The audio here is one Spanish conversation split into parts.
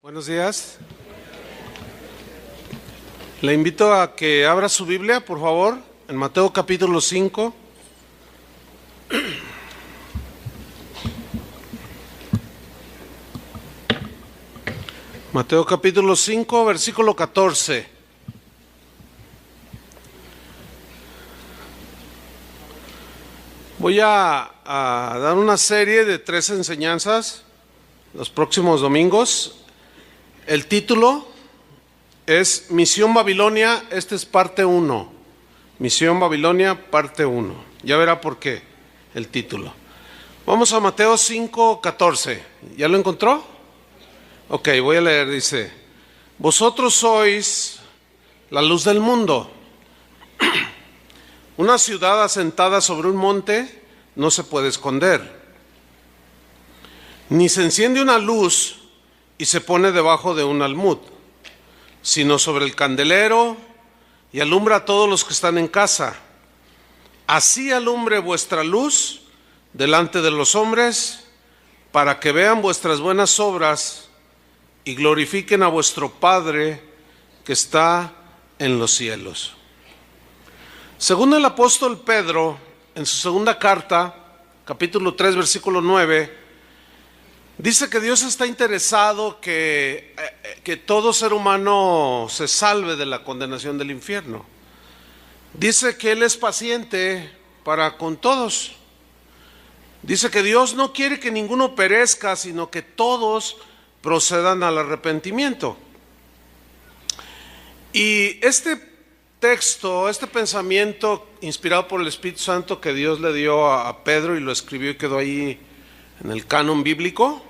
Buenos días. Le invito a que abra su Biblia, por favor, en Mateo capítulo 5. Mateo capítulo 5, versículo 14. Voy a dar una serie de 3 enseñanzas los próximos domingos. El título es Misión Babilonia. Esta es parte 1. Misión Babilonia, parte 1. Ya verá por qué el título. Vamos a Mateo 5, 14. ¿Ya lo encontró? Ok, voy a leer. Dice: Vosotros sois la luz del mundo. Una ciudad asentada sobre un monte no se puede esconder. Ni se enciende una luz y se pone debajo de un almud, sino sobre el candelero, y alumbra a todos los que están en casa. Así alumbre vuestra luz delante de los hombres, para que vean vuestras buenas obras y glorifiquen a vuestro Padre que está en los cielos. Según el apóstol Pedro, en su segunda carta, capítulo 3, versículo 9, dice que Dios está interesado que todo ser humano se salve de la condenación del infierno. Dice que Él es paciente para con todos. Dice que Dios no quiere que ninguno perezca, sino que todos procedan al arrepentimiento. Y este texto, este pensamiento inspirado por el Espíritu Santo que Dios le dio a Pedro y lo escribió y quedó ahí en el canon bíblico,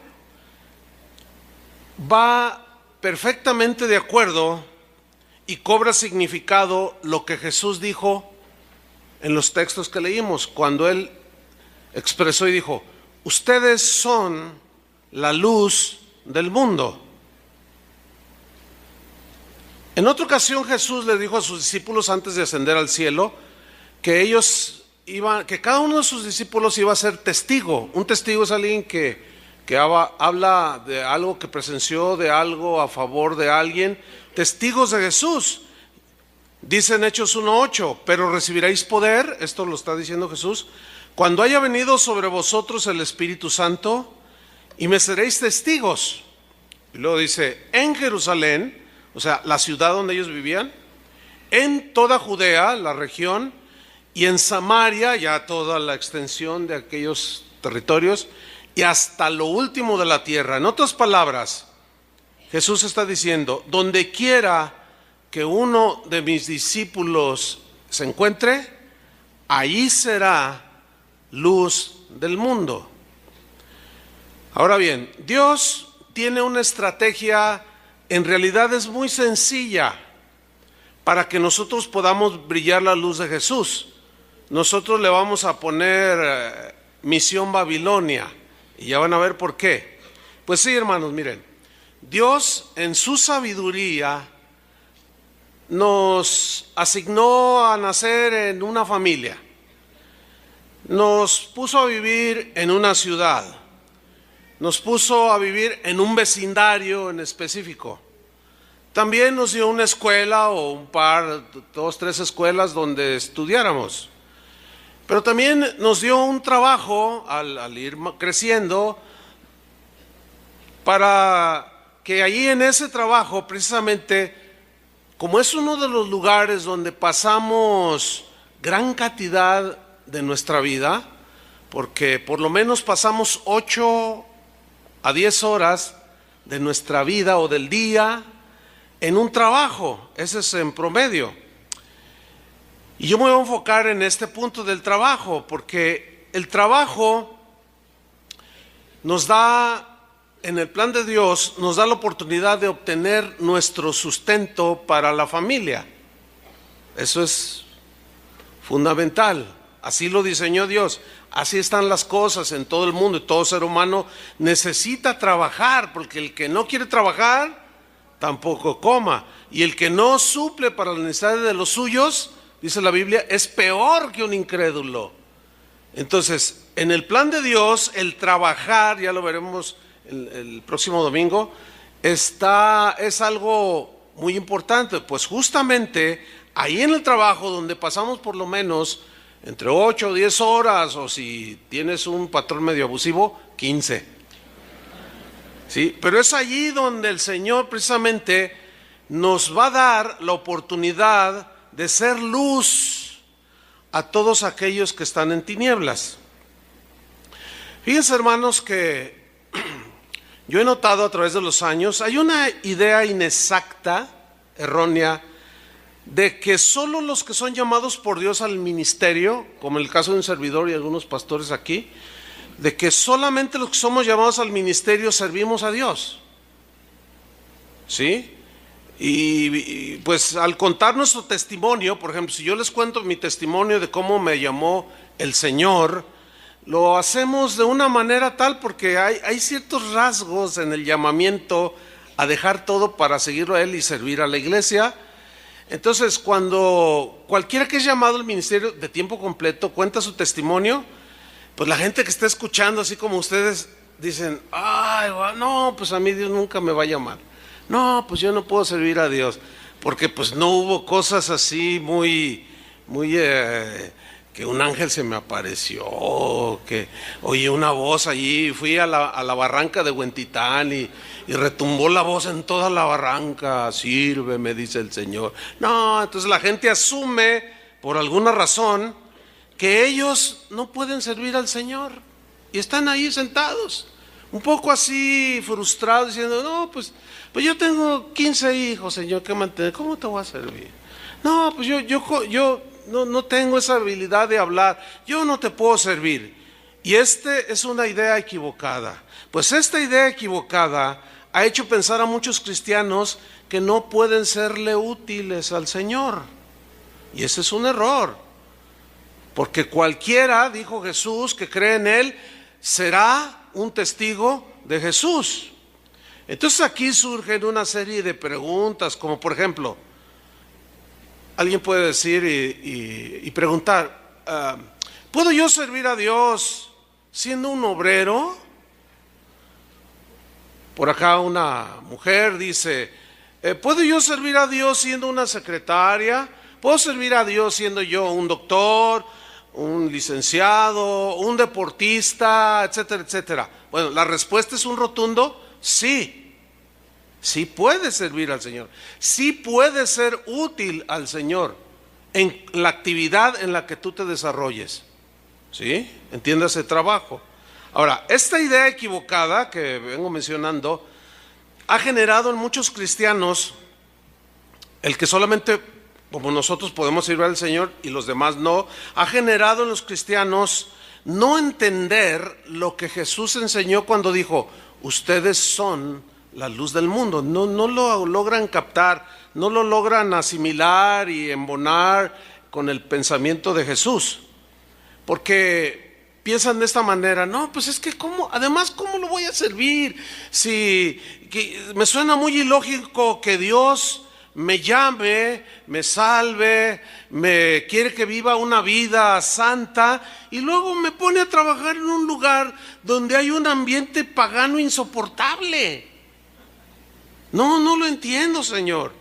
va perfectamente de acuerdo y cobra significado lo que Jesús dijo en los textos que leímos, cuando Él expresó y dijo: ustedes son la luz del mundo. En otra ocasión Jesús le dijo a sus discípulos antes de ascender al cielo que que cada uno de sus discípulos iba a ser testigo. Un testigo es alguien que habla de algo que presenció, de algo a favor de alguien. Testigos de Jesús. Dice en Hechos 1:8: pero recibiréis poder, esto lo está diciendo Jesús, cuando haya venido sobre vosotros el Espíritu Santo, y me seréis testigos. Y luego dice: en Jerusalén, o sea, la ciudad donde ellos vivían, en toda Judea, la región, y en Samaria, ya toda la extensión de aquellos territorios, y hasta lo último de la tierra. En otras palabras, Jesús está diciendo: donde quiera que uno de mis discípulos se encuentre, ahí será luz del mundo. Ahora bien, Dios tiene una estrategia, en realidad es muy sencilla, para que nosotros podamos brillar la luz de Jesús. Nosotros le vamos a poner Misión Babilonia, y ya van a ver por qué. Pues sí, hermanos, miren, Dios en su sabiduría nos asignó a nacer en una familia, nos puso a vivir en una ciudad, nos puso a vivir en un vecindario en específico. También nos dio una escuela o un par, 2, 3 escuelas donde estudiáramos. Pero también nos dio un trabajo al ir creciendo, para que allí en ese trabajo, precisamente, como es uno de los lugares donde pasamos gran cantidad de nuestra vida, porque por lo menos pasamos 8 a 10 horas de nuestra vida o del día en un trabajo, ese es en promedio. Y yo me voy a enfocar en este punto del trabajo, porque el trabajo nos da, en el plan de Dios, nos da la oportunidad de obtener nuestro sustento para la familia. Eso es fundamental. Así lo diseñó Dios. Así están las cosas en todo el mundo, y todo ser humano necesita trabajar, porque el que no quiere trabajar tampoco coma, y el que no suple para las necesidades de los suyos, dice la Biblia, es peor que un incrédulo. Entonces, en el plan de Dios, el trabajar, ya lo veremos el próximo domingo, es algo muy importante, pues justamente ahí en el trabajo donde pasamos por lo menos entre 8 o 10 horas, o si tienes un patrón medio abusivo, 15. ¿Sí? Pero es allí donde el Señor precisamente nos va a dar la oportunidad de ser luz a todos aquellos que están en tinieblas. Fíjense, hermanos, que yo he notado a través de los años, hay una idea inexacta, errónea, de que solo los que son llamados por Dios al ministerio, como el caso de un servidor y algunos pastores aquí, de que solamente los que somos llamados al ministerio servimos a Dios. ¿Sí? Y pues al contar nuestro testimonio, por ejemplo, si yo les cuento mi testimonio de cómo me llamó el Señor, lo hacemos de una manera tal porque hay ciertos rasgos en el llamamiento a dejar todo para seguirlo a Él y servir a la iglesia. Entonces, cuando cualquiera que es llamado al ministerio de tiempo completo cuenta su testimonio, pues la gente que está escuchando, así como ustedes, dicen: ay, no, pues a mí Dios nunca me va a llamar. No, pues yo no puedo servir a Dios, porque pues no hubo cosas así muy que un ángel se me apareció, que oí una voz allí, fui a la barranca de Huentitán y retumbó la voz en toda la barranca: sirve, me dice el Señor. No, entonces la gente asume, por alguna razón, que ellos no pueden servir al Señor, y están ahí sentados, un poco así frustrados, diciendo: no, pues yo tengo 15 hijos, Señor, que mantener, ¿cómo te voy a servir? No, pues yo no tengo esa habilidad de hablar, yo no te puedo servir. Y es una idea equivocada. Pues esta idea equivocada ha hecho pensar a muchos cristianos que no pueden serle útiles al Señor. Y ese es un error. Porque cualquiera, dijo Jesús, que cree en Él, será un testigo de Jesús. Entonces aquí surgen una serie de preguntas, como por ejemplo, alguien puede decir y preguntar: ¿puedo yo servir a Dios siendo un obrero? Por acá una mujer dice: ¿puedo yo servir a Dios siendo una secretaria? ¿Puedo servir a Dios siendo yo un doctor, un licenciado, un deportista, etcétera, etcétera? Bueno, la respuesta es un rotundo sí. Sí puedes servir al Señor, sí puedes ser útil al Señor en la actividad en la que tú te desarrolles. ¿Sí? Entiéndase, trabajo. Ahora, esta idea equivocada que vengo mencionando ha generado en muchos cristianos el que solamente como nosotros podemos servir al Señor y los demás no. Ha generado en los cristianos no entender lo que Jesús enseñó cuando dijo: ustedes son la luz del mundo. No lo logran captar, no lo logran asimilar y embonar con el pensamiento de Jesús, porque piensan de esta manera: no, pues es que ¿cómo lo voy a servir? Si me suena muy ilógico que Dios me llame, me salve, me quiere que viva una vida santa y luego me pone a trabajar en un lugar donde hay un ambiente pagano insoportable. No lo entiendo, Señor.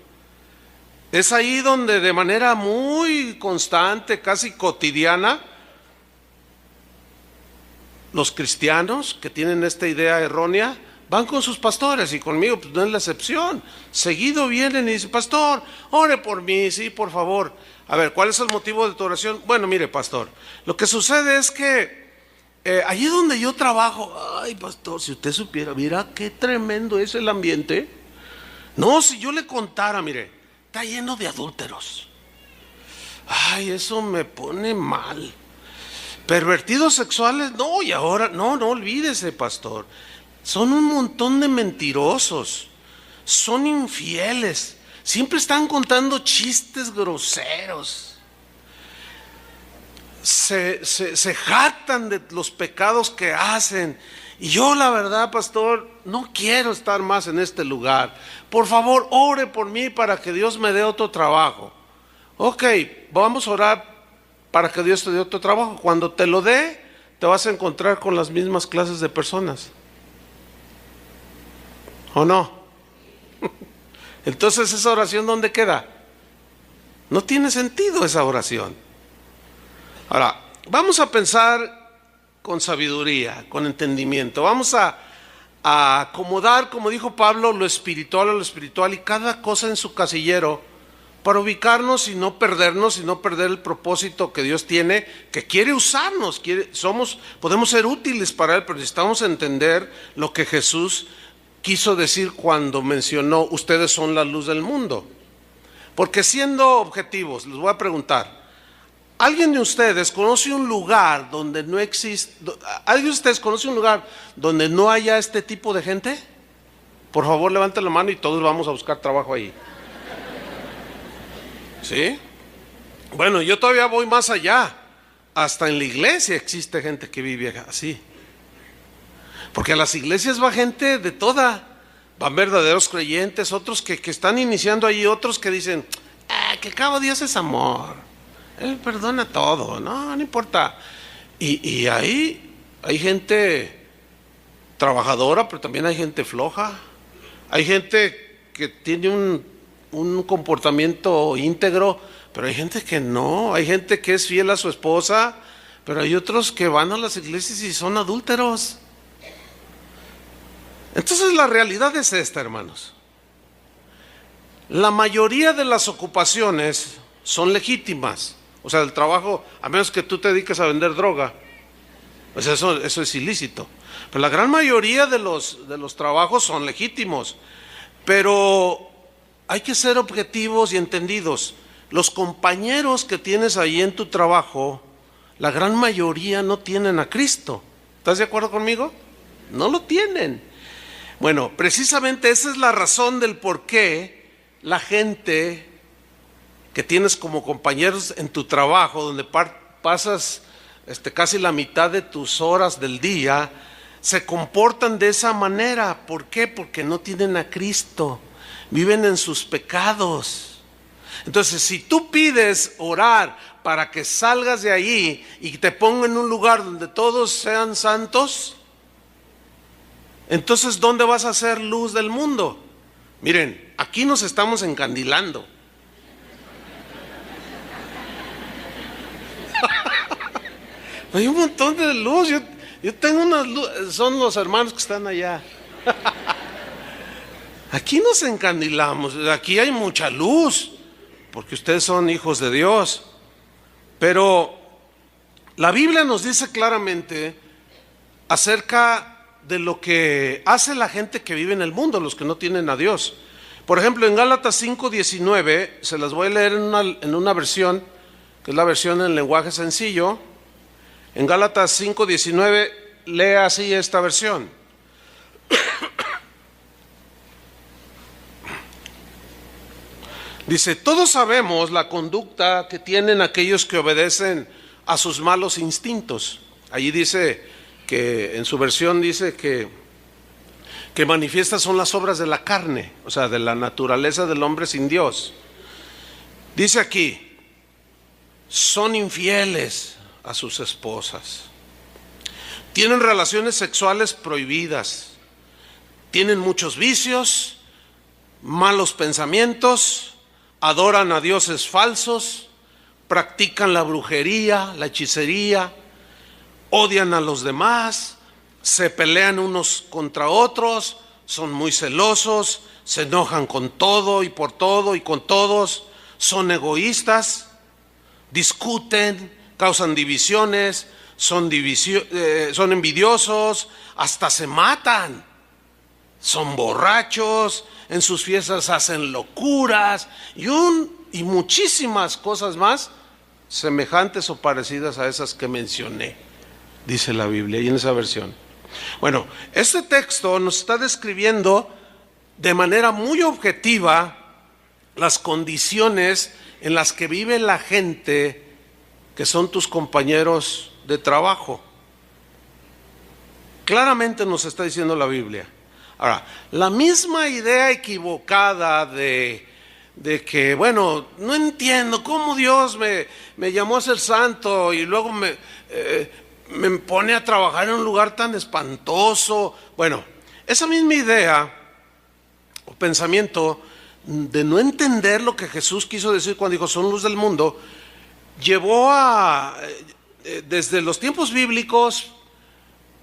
Es ahí donde de manera muy constante, casi cotidiana, los cristianos que tienen esta idea errónea van con sus pastores, y conmigo pues no es la excepción. Seguido vienen y dicen: pastor, ore por mí, sí, por favor. A ver, ¿cuál es el motivo de tu oración? Bueno, mire, pastor, lo que sucede es que allí donde yo trabajo, ay, pastor, si usted supiera, mira qué tremendo es el ambiente. No, si yo le contara, mire, está lleno de adúlteros. Ay, eso me pone mal. Pervertidos sexuales, no, y ahora, no olvídese, pastor. Son un montón de mentirosos, son infieles, siempre están contando chistes groseros, se jactan de los pecados que hacen. Y yo, la verdad, pastor, no quiero estar más en este lugar. Por favor, ore por mí para que Dios me dé otro trabajo. Ok, vamos a orar para que Dios te dé otro trabajo. Cuando te lo dé, te vas a encontrar con las mismas clases de personas. ¿O no? Entonces, ¿esa oración dónde queda? No tiene sentido esa oración. Ahora, vamos a pensar con sabiduría, con entendimiento. Vamos a acomodar, como dijo Pablo, lo espiritual a lo espiritual y cada cosa en su casillero para ubicarnos y no perdernos y no perder el propósito que Dios tiene, que quiere usarnos, podemos ser útiles para Él, pero necesitamos entender lo que Jesús quiso decir cuando mencionó, ustedes son la luz del mundo. Porque siendo objetivos, les voy a preguntar, ¿alguien de ustedes conoce un lugar donde no existe, alguien de ustedes conoce un lugar donde no haya este tipo de gente? Por favor, levanten la mano y todos vamos a buscar trabajo ahí. ¿Sí? Bueno, yo todavía voy más allá. Hasta en la iglesia existe gente que vive así. Porque a las iglesias va gente de toda. Van verdaderos creyentes, otros que están iniciando ahí, otros que dicen, que al cabo Dios es amor. Él perdona todo, no importa. Y ahí hay gente trabajadora, pero también hay gente floja. Hay gente que tiene un comportamiento íntegro, pero hay gente que no. Hay gente que es fiel a su esposa, pero hay otros que van a las iglesias y son adúlteros. Entonces la realidad es esta, hermanos. La mayoría de las ocupaciones son legítimas. O sea, el trabajo, a menos que tú te dediques a vender droga, pues eso es ilícito. Pero la gran mayoría de los trabajos son legítimos. Pero hay que ser objetivos y entendidos. Los compañeros que tienes ahí en tu trabajo, la gran mayoría no tienen a Cristo. ¿Estás de acuerdo conmigo? No lo tienen. Bueno, precisamente esa es la razón del por qué la gente que tienes como compañeros en tu trabajo, donde pasas casi la mitad de tus horas del día, se comportan de esa manera. ¿Por qué? Porque no tienen a Cristo, viven en sus pecados. Entonces, si tú pides orar para que salgas de ahí y te pongan en un lugar donde todos sean santos, entonces, ¿dónde vas a ser luz del mundo? Miren, aquí nos estamos encandilando. Hay un montón de luz. Yo tengo unas luz, son los hermanos que están allá. Aquí nos encandilamos, aquí hay mucha luz, porque ustedes son hijos de Dios. Pero la Biblia nos dice claramente acerca de lo que hace la gente que vive en el mundo, los que no tienen a Dios. Por ejemplo, en Gálatas 5:19, se las voy a leer en una versión, que es la versión en lenguaje sencillo. En Gálatas 5:19, lea así esta versión. Dice, todos sabemos la conducta que tienen aquellos que obedecen a sus malos instintos. Allí dice que en su versión dice que manifiestas son las obras de la carne, o sea, de la naturaleza del hombre sin Dios. Dice aquí, son infieles a sus esposas, tienen relaciones sexuales prohibidas, tienen muchos vicios, malos pensamientos, adoran a dioses falsos, practican la brujería, la hechicería, odian a los demás, se pelean unos contra otros, son muy celosos, se enojan con todo y por todo y con todos, son egoístas, discuten, causan divisiones, son envidiosos, hasta se matan, son borrachos, en sus fiestas hacen locuras y muchísimas cosas más semejantes o parecidas a esas que mencioné. Dice la Biblia y en esa versión. Bueno, este texto nos está describiendo de manera muy objetiva las condiciones en las que vive la gente que son tus compañeros de trabajo. Claramente nos está diciendo la Biblia. Ahora, la misma idea equivocada de que, bueno, no entiendo cómo Dios me llamó a ser santo y luego me pone a trabajar en un lugar tan espantoso. Bueno, esa misma idea o pensamiento de no entender lo que Jesús quiso decir cuando dijo son luz del mundo, llevó desde los tiempos bíblicos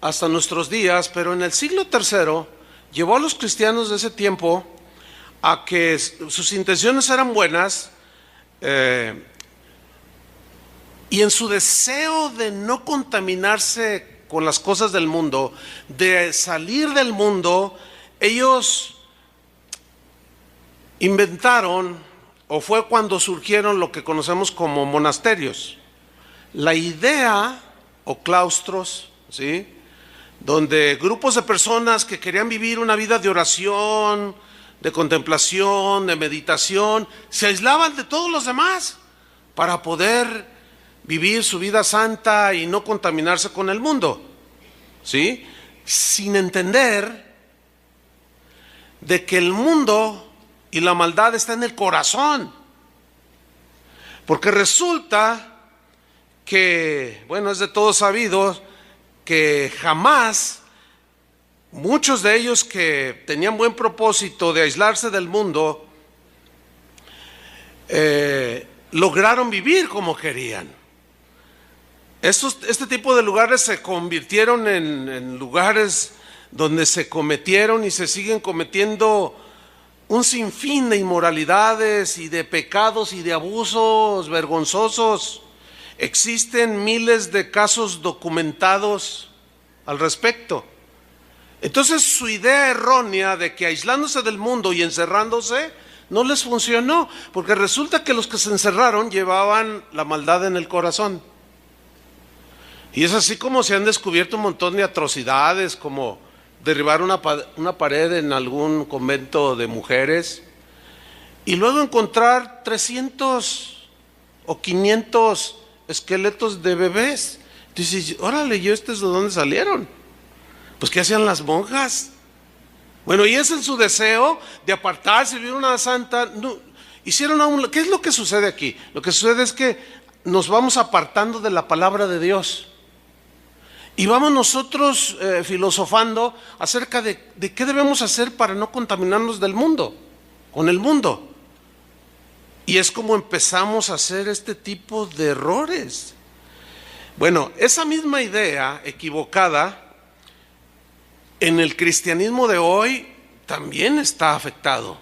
hasta nuestros días, pero en el siglo III, llevó a los cristianos de ese tiempo a que sus intenciones eran buenas, y en su deseo de no contaminarse con las cosas del mundo, de salir del mundo, ellos inventaron, o fue cuando surgieron lo que conocemos como monasterios. La idea, o claustros, ¿sí?, donde grupos de personas que querían vivir una vida de oración, de contemplación, de meditación, se aislaban de todos los demás para poder vivir su vida santa y no contaminarse con el mundo, ¿sí?, sin entender de que el mundo y la maldad está en el corazón. Porque resulta que, bueno, es de todos sabido que jamás muchos de ellos que tenían buen propósito de aislarse del mundo, lograron vivir como querían. Este tipo de lugares se convirtieron en lugares donde se cometieron y se siguen cometiendo un sinfín de inmoralidades y de pecados y de abusos vergonzosos. Existen miles de casos documentados al respecto. Entonces su idea errónea de que aislándose del mundo y encerrándose no les funcionó, porque resulta que los que se encerraron llevaban la maldad en el corazón. Y es así como se han descubierto un montón de atrocidades, como derribar una pared en algún convento de mujeres y luego encontrar 300 o 500 esqueletos de bebés. Dices, órale, ¿y estos de dónde salieron? Pues ¿qué hacían las monjas? Bueno, y es en su deseo de apartarse, vivir una santa. No, hicieron ¿qué es lo que sucede aquí? Lo que sucede es que nos vamos apartando de la palabra de Dios. Y vamos nosotros filosofando acerca de qué debemos hacer para no contaminarnos del mundo, con el mundo. Y es como empezamos a hacer este tipo de errores. Bueno, esa misma idea equivocada en el cristianismo de hoy también está afectado.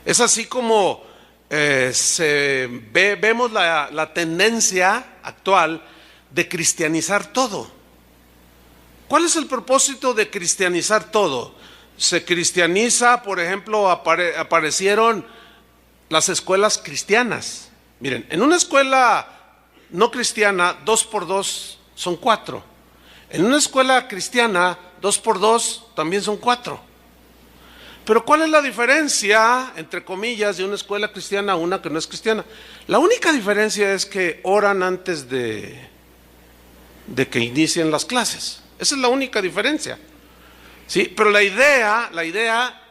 Es así como vemos la tendencia actual de cristianizar todo. ¿Cuál es el propósito de cristianizar todo? Se cristianiza, por ejemplo, aparecieron las escuelas cristianas. Miren, en una escuela no cristiana, 2 por 2 son 4. En una escuela cristiana, 2 por 2 también son 4. Pero ¿cuál es la diferencia, entre comillas, de una escuela cristiana a una que no es cristiana? La única diferencia es que oran antes de que inicien las clases. Esa es la única diferencia. ¿Sí? Pero la idea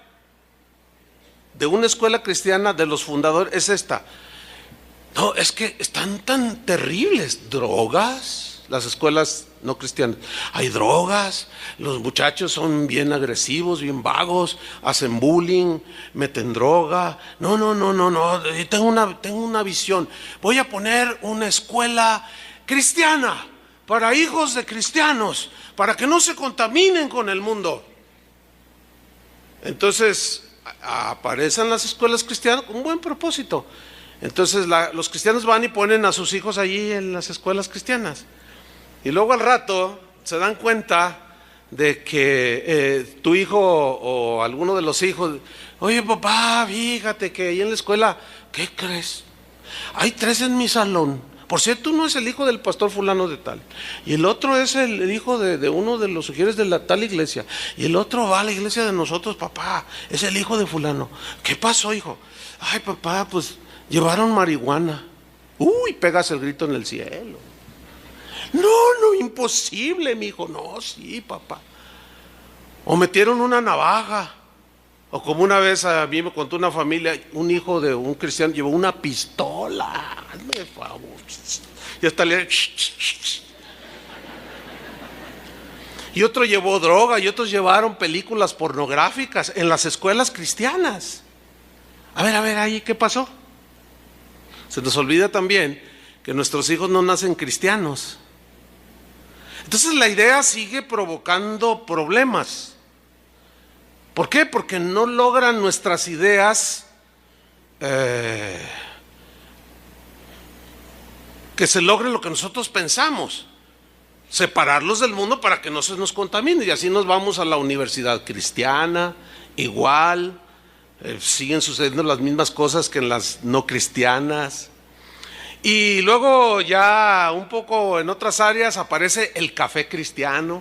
de una escuela cristiana, de los fundadores, es esta. No, es que están tan terribles. Drogas, las escuelas no cristianas. Hay drogas, los muchachos son bien agresivos, bien vagos, hacen bullying, meten droga. No. Tengo una visión. Voy a poner una escuela cristiana para hijos de cristianos, para que no se contaminen con el mundo. Entonces aparecen las escuelas cristianas con un buen propósito. Entonces los cristianos van y ponen a sus hijos allí en las escuelas cristianas. Y luego al rato se dan cuenta de que tu hijo o alguno de los hijos, oye papá, fíjate que ahí en la escuela, ¿qué crees? Hay 3 en mi salón. Por cierto, uno es el hijo del pastor fulano de tal, y el otro es el hijo de uno de los sugieres de la tal iglesia, y el otro va a la iglesia de nosotros, papá, es el hijo de fulano. ¿Qué pasó, hijo? Ay, papá, pues llevaron marihuana. Uy, pegas el grito en el cielo. No, imposible, mi hijo. No, sí, papá. O metieron una navaja. O como una vez a mí me contó una familia, un hijo de un cristiano llevó una pistola. Hazme favor. Y hasta le... Y otro llevó droga, y otros llevaron películas pornográficas en las escuelas cristianas. A ver, ahí, ¿qué pasó? Se nos olvida también que nuestros hijos no nacen cristianos. Entonces la idea sigue provocando problemas. ¿Por qué? Porque no logran nuestras ideas que se logre lo que nosotros pensamos. Separarlos del mundo para que no se nos contamine. Y así nos vamos a la universidad cristiana, igual. Siguen sucediendo las mismas cosas que en las no cristianas. Y luego ya un poco en otras áreas aparece el café cristiano.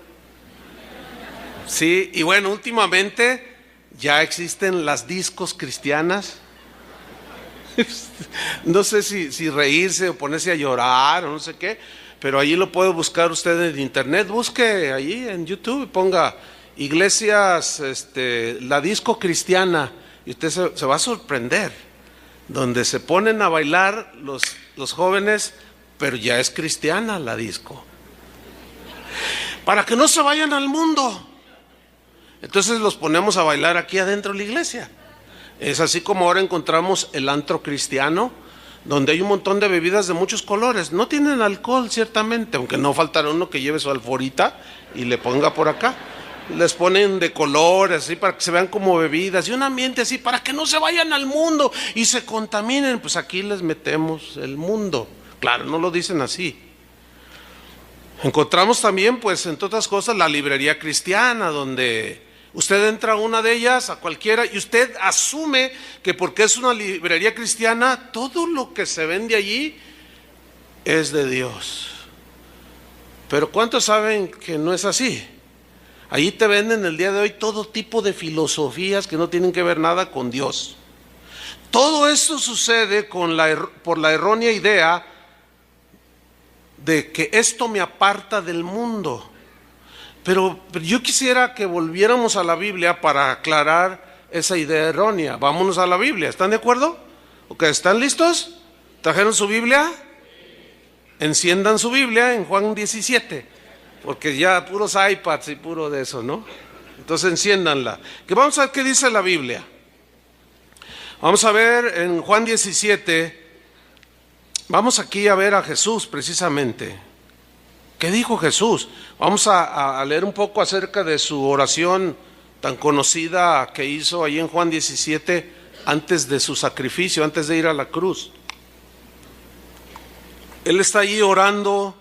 Sí, y bueno, últimamente ya existen las discos cristianas. No sé si reírse o ponerse a llorar o no sé qué, pero allí lo puede buscar usted en internet. Busque allí en YouTube, ponga iglesias, la disco cristiana, y usted se va a sorprender, donde se ponen a bailar los jóvenes, pero ya es cristiana la disco, para que no se vayan al mundo. Entonces los ponemos a bailar aquí adentro de la iglesia. Es así como ahora encontramos el antro cristiano, donde hay un montón de bebidas de muchos colores. No tienen alcohol, ciertamente, aunque no faltará uno que lleve su alforita y le ponga por acá. Les ponen de colores, así para que se vean como bebidas, y un ambiente así para que no se vayan al mundo y se contaminen. Pues aquí les metemos el mundo. Claro, no lo dicen así. Encontramos también, pues, entre otras cosas, la librería cristiana, donde usted entra a una de ellas, a cualquiera, y usted asume que porque es una librería cristiana, todo lo que se vende allí es de Dios. Pero ¿cuántos saben que no es así? Allí te venden el día de hoy todo tipo de filosofías que no tienen que ver nada con Dios. Todo esto sucede por la errónea idea de que esto me aparta del mundo. Pero yo quisiera que volviéramos a la Biblia para aclarar esa idea errónea. Vámonos a la Biblia, ¿están de acuerdo? ¿Ok? ¿Están listos? ¿Trajeron su Biblia? Enciendan su Biblia en Juan 17, porque ya puros iPads y puro de eso, ¿no? Entonces enciéndanla. Que vamos a ver qué dice la Biblia. Vamos a ver en Juan 17, vamos aquí a ver a Jesús precisamente. ¿Qué dijo Jesús? Vamos a leer un poco acerca de su oración tan conocida que hizo ahí en Juan 17 antes de su sacrificio, antes de ir a la cruz. Él está allí orando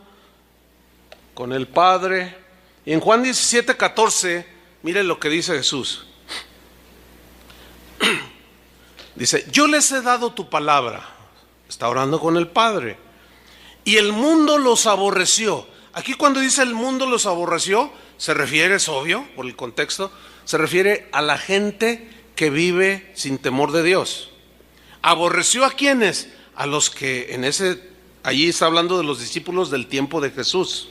con el Padre. Y en Juan 17:14, mire lo que dice Jesús. Dice, yo les he dado tu palabra. Está orando con el Padre. Y el mundo los aborreció. Aquí cuando dice el mundo los aborreció, se refiere, es obvio, por el contexto, se refiere a la gente que vive sin temor de Dios. ¿Aborreció a quiénes? A los que allí está hablando de los discípulos del tiempo de Jesús.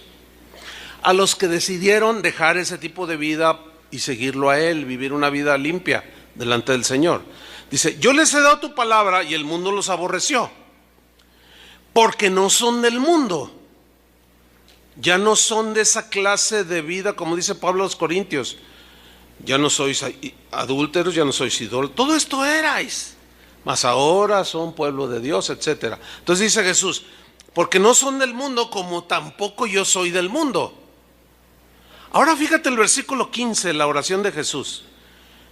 A los que decidieron dejar ese tipo de vida y seguirlo a Él, vivir una vida limpia delante del Señor. Dice, yo les he dado tu palabra y el mundo los aborreció, porque no son del mundo. Ya no son de esa clase de vida, como dice Pablo a los Corintios. Ya no sois adúlteros, ya no sois idólatras. Todo esto erais, mas ahora son pueblo de Dios, etc. Entonces dice Jesús, porque no son del mundo, como tampoco yo soy del mundo. Ahora fíjate el versículo 15, la oración de Jesús.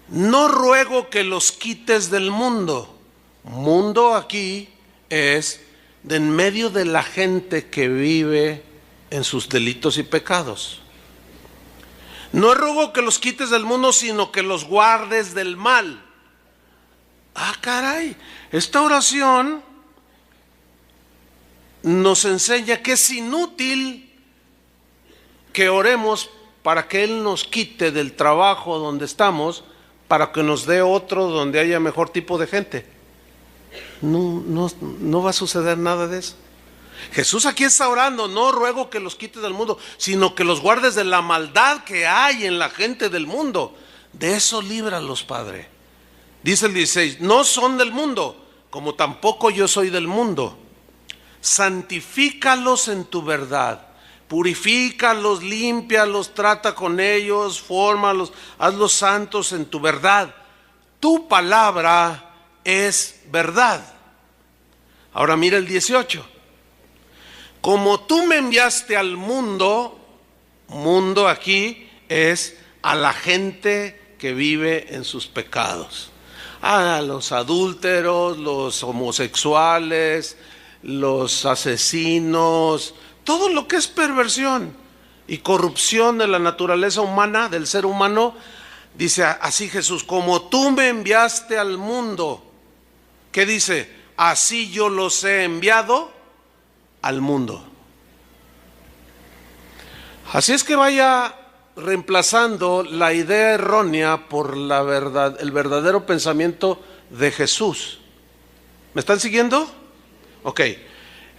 No ruego que los quites del mundo. Mundo aquí es de en medio de la gente que vive en sus delitos y pecados. No ruego que los quites del mundo, sino que los guardes del mal. Ah, caray, esta oración nos enseña que es inútil que oremos para que Él nos quite del trabajo donde estamos, para que nos dé otro donde haya mejor tipo de gente. No va a suceder nada de eso. Jesús aquí está orando, no ruego que los quites del mundo, sino que los guardes de la maldad que hay en la gente del mundo. De eso líbralos, Padre. Dice el 16, no son del mundo, como tampoco yo soy del mundo. Santifícalos en tu verdad. Purifícalos, límpialos, trata con ellos, fórmalos, hazlos santos en tu verdad. Tu palabra es verdad. Ahora mira el 18. Como tú me enviaste al mundo, mundo aquí es a la gente que vive en sus pecados. A los adúlteros, los homosexuales, los asesinos, todo lo que es perversión y corrupción de la naturaleza humana, del ser humano. Dice así Jesús: como tú me enviaste al mundo. ¿Qué dice? Así yo los he enviado al mundo. Así es que vaya reemplazando la idea errónea por la verdad, el verdadero pensamiento de Jesús. ¿Me están siguiendo? Ok.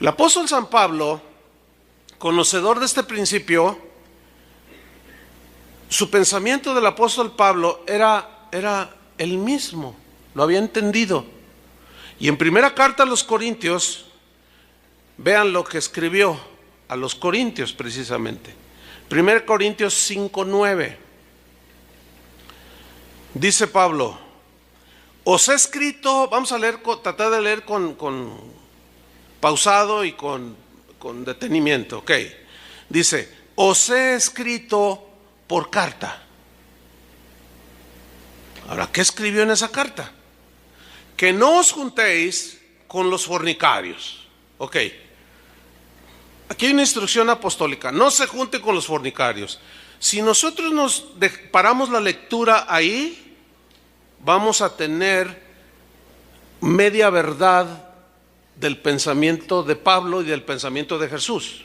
El apóstol San Pablo, conocedor de este principio, su pensamiento del apóstol Pablo era el mismo, lo había entendido. Y en primera carta a los Corintios, vean lo que escribió a los Corintios precisamente. 1 Corintios 5:9. Dice Pablo: os he escrito, vamos a leer, tratar de leer con pausado y con detenimiento, ok. Dice: os he escrito por carta. Ahora, ¿qué escribió en esa carta? Que no os juntéis con los fornicarios. Ok. Aquí hay una instrucción apostólica: no se junte con los fornicarios. Si nosotros nos paramos la lectura ahí, vamos a tener media verdad del pensamiento de Pablo y del pensamiento de Jesús,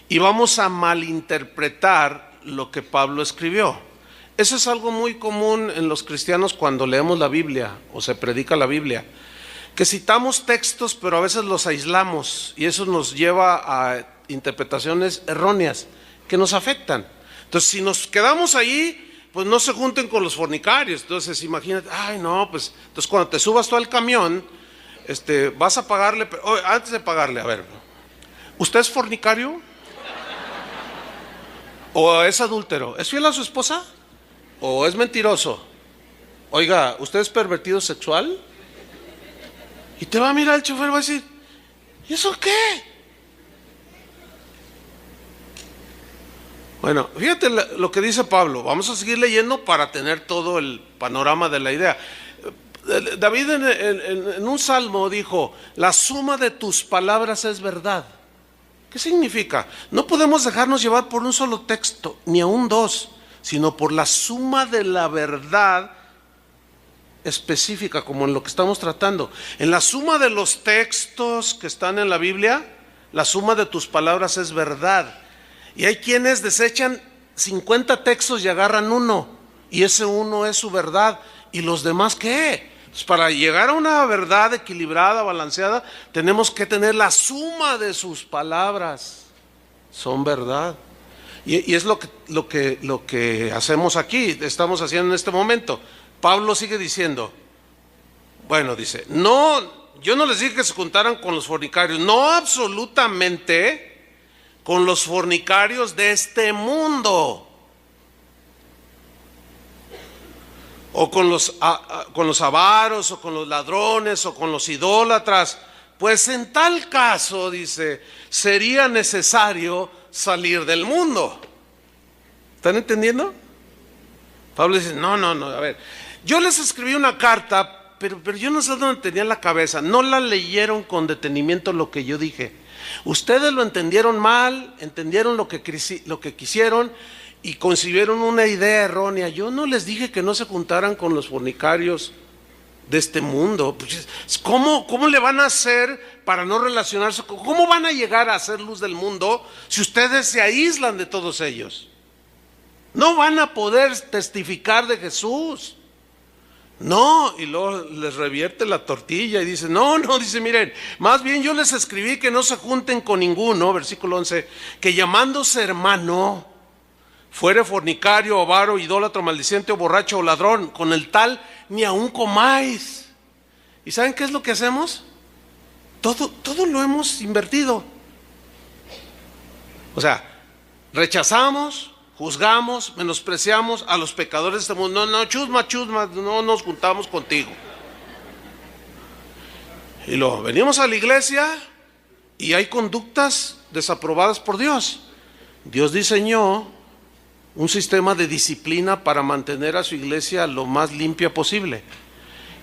y vamos a malinterpretar lo que Pablo escribió. Eso es algo muy común en los cristianos cuando leemos la Biblia o se predica la Biblia, que citamos textos pero a veces los aislamos, y eso nos lleva a interpretaciones erróneas que nos afectan. Entonces, si nos quedamos ahí, pues no se junten con los fornicarios. Entonces imagínate, ay no, pues entonces cuando te subas tú al camión, vas a pagarle, pero antes de pagarle, a ver, ¿usted es fornicario? ¿O es adúltero? ¿Es fiel a su esposa? ¿O es mentiroso? Oiga, ¿usted es pervertido sexual? Y te va a mirar el chofer y va a decir: ¿y eso qué? Bueno, fíjate lo que dice Pablo. Vamos a seguir leyendo para tener todo el panorama de la idea. David en un salmo dijo: la suma de tus palabras es verdad. ¿Qué significa? No podemos dejarnos llevar por un solo texto, ni aún dos, sino por la suma de la verdad específica, como en lo que estamos tratando. En la suma de los textos que están en la Biblia, la suma de tus palabras es verdad. Y hay quienes desechan 50 textos y agarran uno, y ese uno es su verdad. ¿Y los demás qué? Pues para llegar a una verdad equilibrada, balanceada, tenemos que tener la suma de sus palabras. Son verdad. Y es lo que hacemos aquí, estamos haciendo en este momento. Pablo sigue diciendo, bueno, dice: no, yo no les dije que se juntaran con los fornicarios, no absolutamente con los fornicarios de este mundo, o con los avaros, o con los ladrones, o con los idólatras. Pues en tal caso, dice, sería necesario salir del mundo. ¿Están entendiendo? Pablo dice: no, a ver, yo les escribí una carta, pero yo no sé dónde tenía la cabeza, no la leyeron con detenimiento lo que yo dije. Ustedes lo entendieron mal, entendieron lo que quisieron y concibieron una idea errónea. Yo no les dije que no se juntaran con los fornicarios de este mundo. ¿Cómo le van a hacer para no relacionarse? ¿Cómo van a llegar a ser luz del mundo si ustedes se aíslan de todos ellos? No van a poder testificar de Jesús. No, y luego les revierte la tortilla y dice: no, dice, miren, más bien yo les escribí que no se junten con ninguno, versículo 11, que llamándose hermano fuere fornicario, avaro, idólatra, maldiciente o borracho o ladrón, con el tal ni aun comáis. ¿Y saben qué es lo que hacemos? Todo lo hemos invertido. O sea, rechazamos, juzgamos, menospreciamos a los pecadores de este mundo. No, chusma, no nos juntamos contigo. Y luego venimos a la iglesia y hay conductas desaprobadas por Dios. Dios diseñó un sistema de disciplina para mantener a su iglesia lo más limpia posible.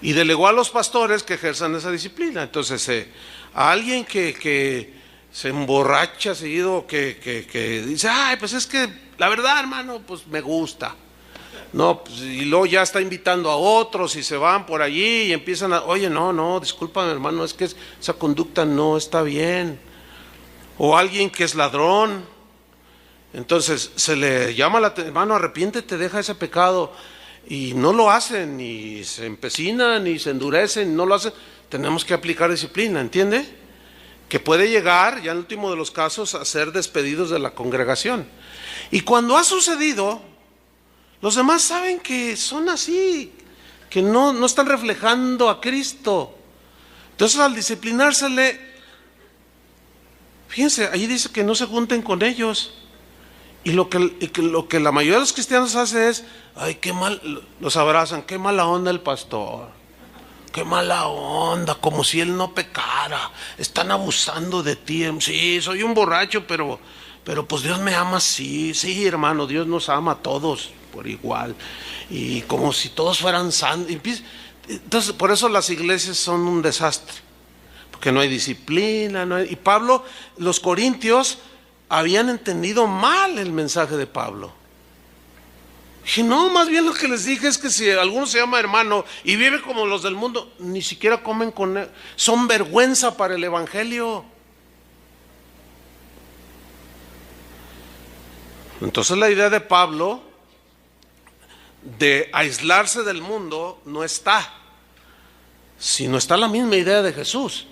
Y delegó a los pastores que ejerzan esa disciplina. Entonces, a alguien que se emborracha seguido, que dice, ay, pues es que la verdad, hermano, pues me gusta. No, pues, y luego ya está invitando a otros y se van por allí y empiezan a, oye, no, discúlpame, hermano, es que esa conducta no está bien. O alguien que es ladrón, entonces se le llama la atención, hermano, arrepiéntete, deja ese pecado, y no lo hacen, y se empecinan y se endurecen, no lo hacen. Tenemos que aplicar disciplina, ¿entiende? Que puede llegar, ya en el último de los casos, a ser despedidos de la congregación. Y cuando ha sucedido, los demás saben que son así, que no están reflejando a Cristo. Entonces, al disciplinársele, fíjense, ahí dice que no se junten con ellos. Y lo que la mayoría de los cristianos hace es, ay, qué mal, los abrazan, qué mala onda el pastor, qué mala onda, como si él no pecara, están abusando de ti. Sí, soy un borracho, pero pues Dios me ama así. Sí, hermano, Dios nos ama a todos por igual, y como si todos fueran santos. Entonces, por eso las iglesias son un desastre, porque no hay disciplina, y Pablo, los corintios habían entendido mal el mensaje de Pablo. Dije, no, más bien lo que les dije es que si alguno se llama hermano y vive como los del mundo, ni siquiera comen con él, son vergüenza para el evangelio. Entonces la idea de Pablo de aislarse del mundo no está, sino está la misma idea de Jesús.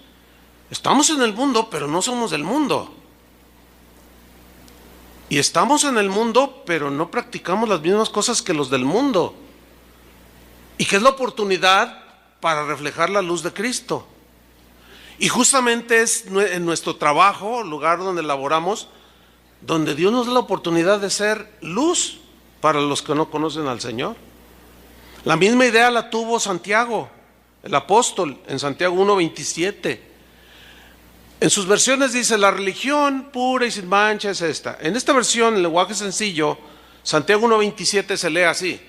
Estamos en el mundo, pero no somos del mundo. Y estamos en el mundo, pero no practicamos las mismas cosas que los del mundo. Y que es la oportunidad para reflejar la luz de Cristo. Y justamente es en nuestro trabajo, lugar donde laboramos, donde Dios nos da la oportunidad de ser luz para los que no conocen al Señor. La misma idea la tuvo Santiago, el apóstol, en Santiago 1:27. En sus versiones dice, la religión pura y sin mancha es esta. En esta versión, en lenguaje sencillo, Santiago 1:27 se lee así: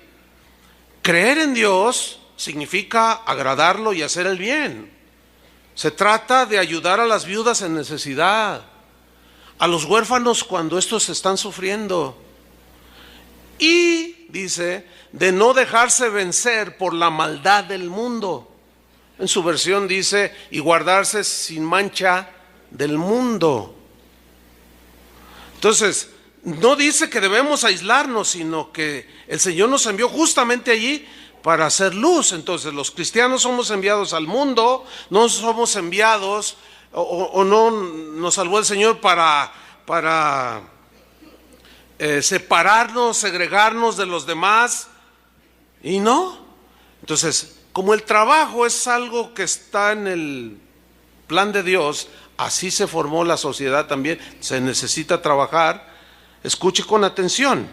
creer en Dios significa agradarlo y hacer el bien. Se trata de ayudar a las viudas en necesidad, a los huérfanos cuando estos están sufriendo. Y dice, de no dejarse vencer por la maldad del mundo. En su versión dice, y guardarse sin mancha del mundo. Entonces, no dice que debemos aislarnos, sino que el Señor nos envió justamente allí para hacer luz. Entonces, los cristianos somos enviados al mundo, no somos enviados o no nos salvó el Señor para separarnos, segregarnos de los demás, y no. Entonces, como el trabajo es algo que está en el plan de Dios, así se formó la sociedad también, se necesita trabajar. Escuche con atención,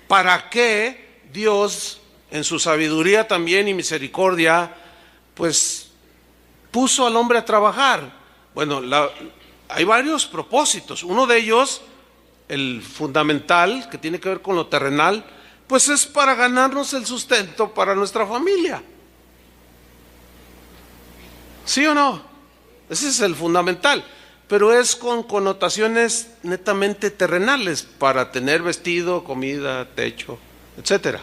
¿para qué Dios en su sabiduría también y misericordia pues puso al hombre a trabajar? Bueno, hay varios propósitos. Uno de ellos, el fundamental, que tiene que ver con lo terrenal, pues es para ganarnos el sustento para nuestra familia. ¿Sí o no? Ese es el fundamental, pero es con connotaciones netamente terrenales, para tener vestido, comida, techo, etcétera.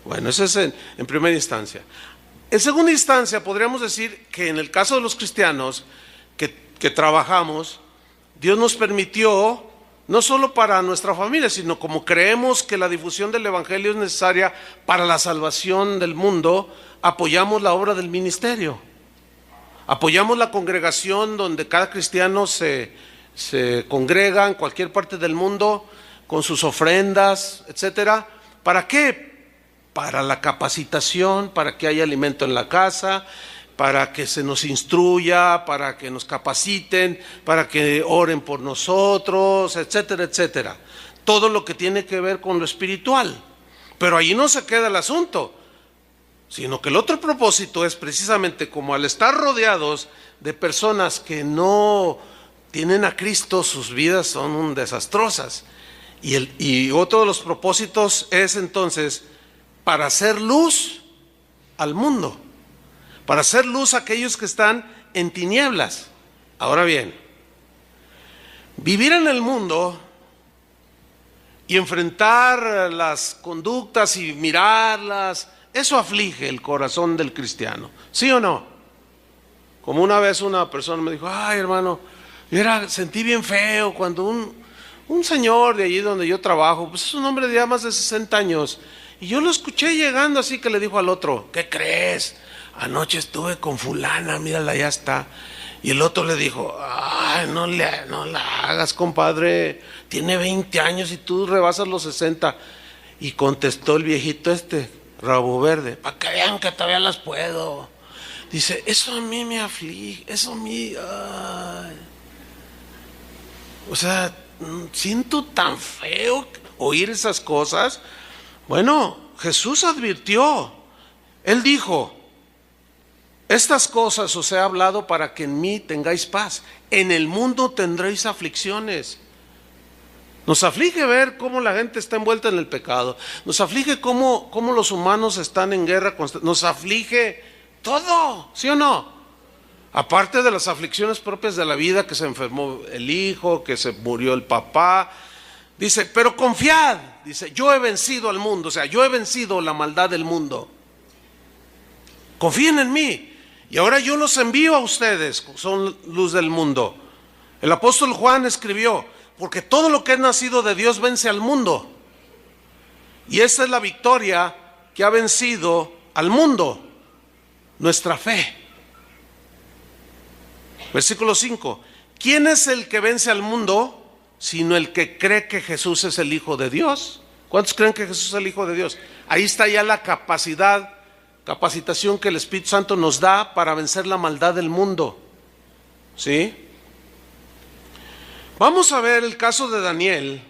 Bueno, ese es en primera instancia. En segunda instancia, podríamos decir que en el caso de los cristianos que trabajamos, Dios nos permitió, no solo para nuestra familia, sino como creemos que la difusión del evangelio es necesaria para la salvación del mundo, apoyamos la obra del ministerio. Apoyamos la congregación donde cada cristiano se congrega en cualquier parte del mundo con sus ofrendas, etcétera. ¿Para qué? Para la capacitación, para que haya alimento en la casa, para que se nos instruya, para que nos capaciten, para que oren por nosotros, etcétera, etcétera. Todo lo que tiene que ver con lo espiritual. Pero ahí no se queda el asunto. sino que el otro propósito es precisamente como al estar rodeados de personas que no tienen a Cristo, sus vidas son desastrosas. Y otro de los propósitos es entonces para hacer luz al mundo, para hacer luz a aquellos que están en tinieblas. Ahora bien, vivir en el mundo y enfrentar las conductas y mirarlas, eso aflige el corazón del cristiano, ¿sí o no? Como una vez una persona me dijo: ay, hermano, sentí bien feo cuando un señor de allí donde yo trabajo, pues es un hombre de ya más de 60 años, y yo lo escuché llegando así que le dijo al otro: ¿qué crees? Anoche estuve con fulana, mírala, ya está. Y el otro le dijo: ay, no la hagas, compadre, tiene 20 años y tú rebasas los 60. Y contestó el viejito rabo verde: para que vean que todavía las puedo. Dice: eso a mí me aflige, eso a mí, ay. O sea, siento tan feo oír esas cosas. Bueno, Jesús advirtió, Él dijo: estas cosas os he hablado para que en mí tengáis paz. En el mundo tendréis aflicciones. Nos aflige ver cómo la gente está envuelta en el pecado. Nos aflige cómo los humanos están en guerra constante. Nos aflige todo, ¿sí o no? Aparte de las aflicciones propias de la vida, que se enfermó el hijo, que se murió el papá. Dice: pero confiad, dice, yo he vencido al mundo. O sea, yo he vencido la maldad del mundo. Confíen en mí. Y ahora yo los envío a ustedes, son luz del mundo. El apóstol Juan escribió: porque todo lo que es nacido de Dios vence al mundo. Y esa es la victoria que ha vencido al mundo, nuestra fe. Versículo 5: ¿quién es el que vence al mundo sino el que cree que Jesús es el Hijo de Dios? ¿Cuántos creen que Jesús es el Hijo de Dios? Ahí está ya la capacitación que el Espíritu Santo nos da para vencer la maldad del mundo. ¿Sí? Vamos a ver el caso de Daniel,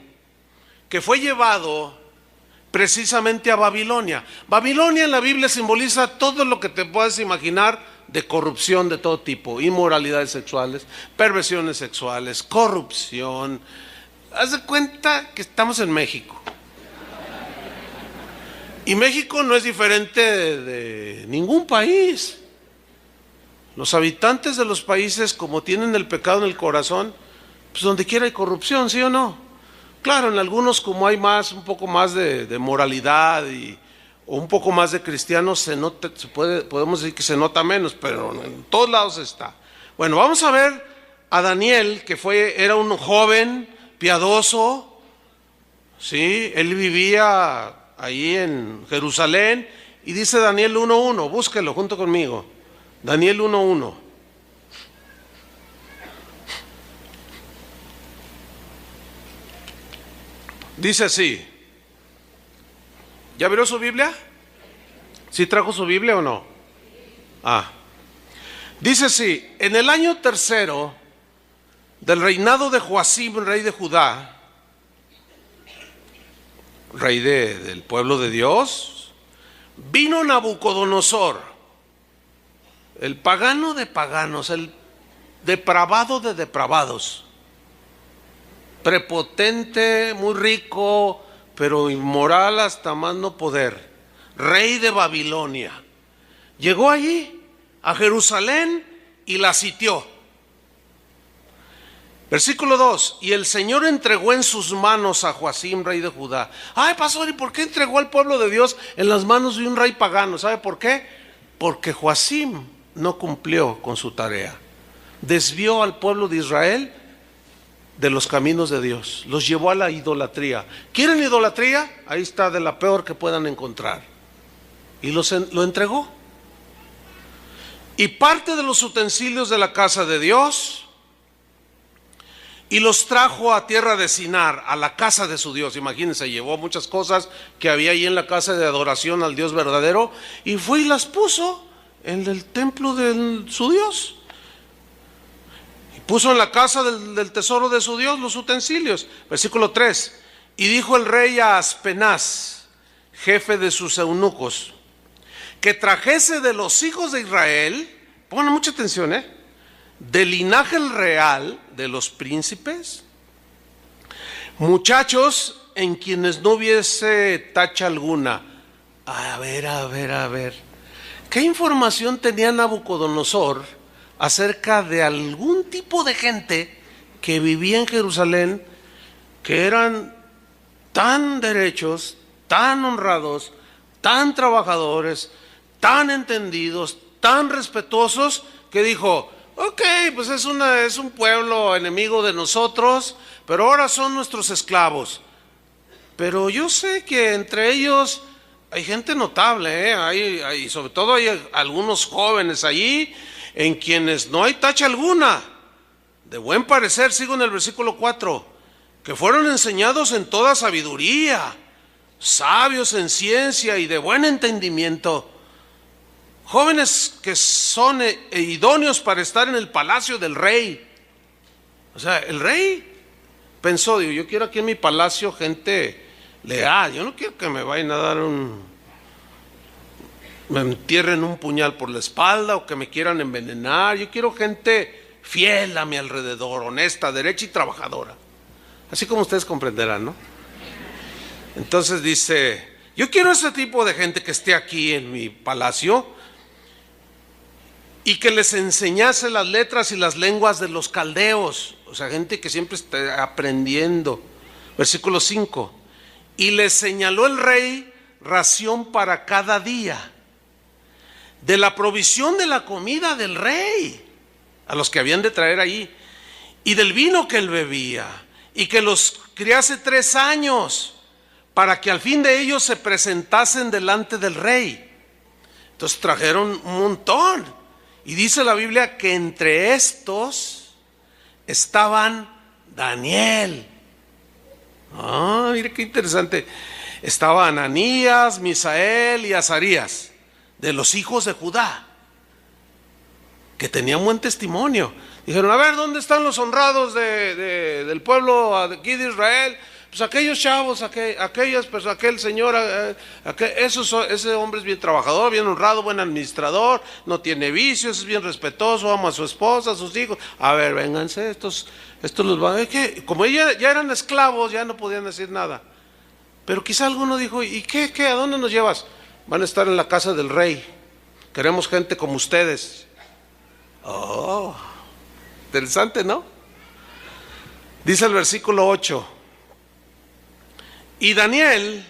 que fue llevado precisamente a Babilonia. Babilonia en la Biblia simboliza todo lo que te puedas imaginar de corrupción de todo tipo: inmoralidades sexuales, perversiones sexuales, corrupción. Haz de cuenta que estamos en México. Y México no es diferente de ningún país. Los habitantes de los países, como tienen el pecado en el corazón, pues donde quiera hay corrupción, ¿sí o no? Claro, en algunos, como hay un poco más de moralidad o un poco más de cristianos, podemos decir que se nota menos, pero en todos lados está. Bueno, vamos a ver a Daniel, que era un joven piadoso, ¿sí? Él vivía ahí en Jerusalén, y dice Daniel 1:1, búsquelo junto conmigo. Daniel 1:1. Dice así. ¿Ya abrió su Biblia? ¿Sí trajo su Biblia o no? Dice así: en el año tercero del reinado de Joacim, rey de Judá, rey del pueblo de Dios, vino Nabucodonosor, el pagano de paganos, el depravado de depravados, prepotente, muy rico, pero inmoral hasta más no poder, rey de Babilonia. Llegó allí a Jerusalén y la sitió. Versículo 2: y el Señor entregó en sus manos a Joacim, rey de Judá. Ay, pastor, ¿y por qué entregó al pueblo de Dios en las manos de un rey pagano? ¿Sabe por qué? Porque Joacim no cumplió con su tarea. Desvió al pueblo de Israel de los caminos de Dios, los llevó a la idolatría. ¿Quieren idolatría? Ahí está, de la peor que puedan encontrar. Y lo entregó. Y parte de los utensilios de la casa de Dios, y los trajo a tierra de Sinar, a la casa de su Dios. Imagínense, llevó muchas cosas que había ahí en la casa de adoración al Dios verdadero, y fue y las puso en el templo de su Dios. Y puso en la casa del tesoro de su Dios los utensilios. Versículo 3: y dijo el rey a Aspenaz, jefe de sus eunucos: que trajese de los hijos de Israel, pongan mucha atención, del linaje real de los príncipes, muchachos en quienes no hubiese tacha alguna. A ver, ¿qué información tenía Nabucodonosor acerca de algún tipo de gente que vivía en Jerusalén, que eran tan derechos, tan honrados, tan trabajadores, tan entendidos, tan respetuosos, que dijo: ok, pues es un pueblo enemigo de nosotros, pero ahora son nuestros esclavos? Pero yo sé que entre ellos hay gente notable, hay, sobre todo hay algunos jóvenes allí en quienes no hay tacha alguna, de buen parecer. Sigo en el versículo 4, que fueron enseñados en toda sabiduría, sabios en ciencia y de buen entendimiento, jóvenes que son idóneos para estar en el palacio del rey. O sea, el rey pensó, yo quiero aquí en mi palacio gente leal, yo no quiero que me vayan a dar me entierren un puñal por la espalda o que me quieran envenenar. Yo quiero gente fiel a mi alrededor, honesta, derecha y trabajadora, así como ustedes comprenderán, ¿no? Entonces dice: yo quiero ese tipo de gente que esté aquí en mi palacio y que les enseñase las letras y las lenguas de los caldeos. O sea, gente que siempre está aprendiendo. Versículo 5: y les señaló el rey ración para cada día, de la provisión de la comida del rey, a los que habían de traer allí, y del vino que él bebía, y que los criase 3 años, para que al fin de ellos se presentasen delante del rey. Entonces trajeron un montón, y dice la Biblia que entre estos estaban Daniel. Mire qué interesante. Estaba Ananías, Misael y Azarías, de los hijos de Judá, que tenían buen testimonio. Dijeron: a ver, ¿dónde están los honrados del pueblo aquí de Israel? Pues aquellos chavos, aquellas, pues aquel señor, ese hombre es bien trabajador, bien honrado, buen administrador, no tiene vicios, es bien respetuoso, ama a su esposa, a sus hijos. A ver, vénganse, estos los van. Como ellos ya eran esclavos, ya no podían decir nada. Pero quizá alguno dijo: ¿y qué? ¿A dónde nos llevas? Van a estar en la casa del rey. Queremos gente como ustedes. Oh, interesante, ¿no? Dice el versículo 8: y Daniel,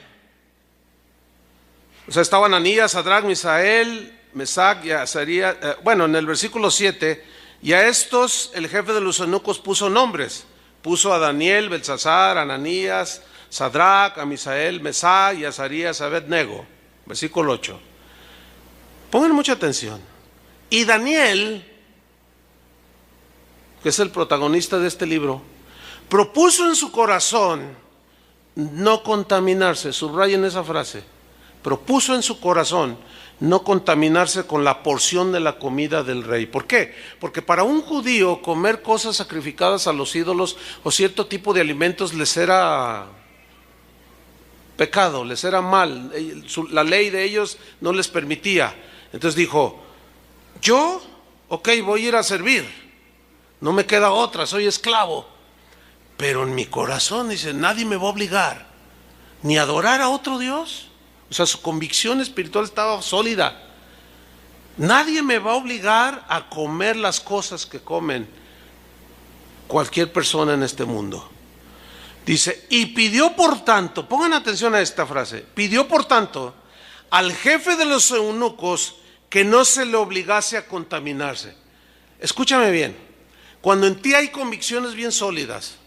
o sea, estaban Ananías, Sadrach, Misael, Mesac y Azarías. En el versículo 7, y a estos el jefe de los eunucos puso nombres. Puso a Daniel, Belsasar, Ananías, Sadrach, a Misael, Mesac y Azarías, Abed-nego. Versículo 8. Pongan mucha atención. Y Daniel, que es el protagonista de este libro, propuso en su corazón no contaminarse. Subrayen esa frase: propuso en su corazón no contaminarse con la porción de la comida del rey. ¿Por qué? Porque para un judío comer cosas sacrificadas a los ídolos o cierto tipo de alimentos les era pecado, les era mal. La ley de ellos no les permitía. Entonces dijo: yo, voy a ir a servir, no me queda otra, soy esclavo. Pero en mi corazón, dice, nadie me va a obligar ni a adorar a otro Dios. O sea, su convicción espiritual estaba sólida. Nadie me va a obligar a comer las cosas que comen cualquier persona en este mundo. Dice: y pidió por tanto, pongan atención a esta frase, pidió por tanto al jefe de los eunucos que no se le obligase a contaminarse. Escúchame bien, cuando en ti hay convicciones bien sólidas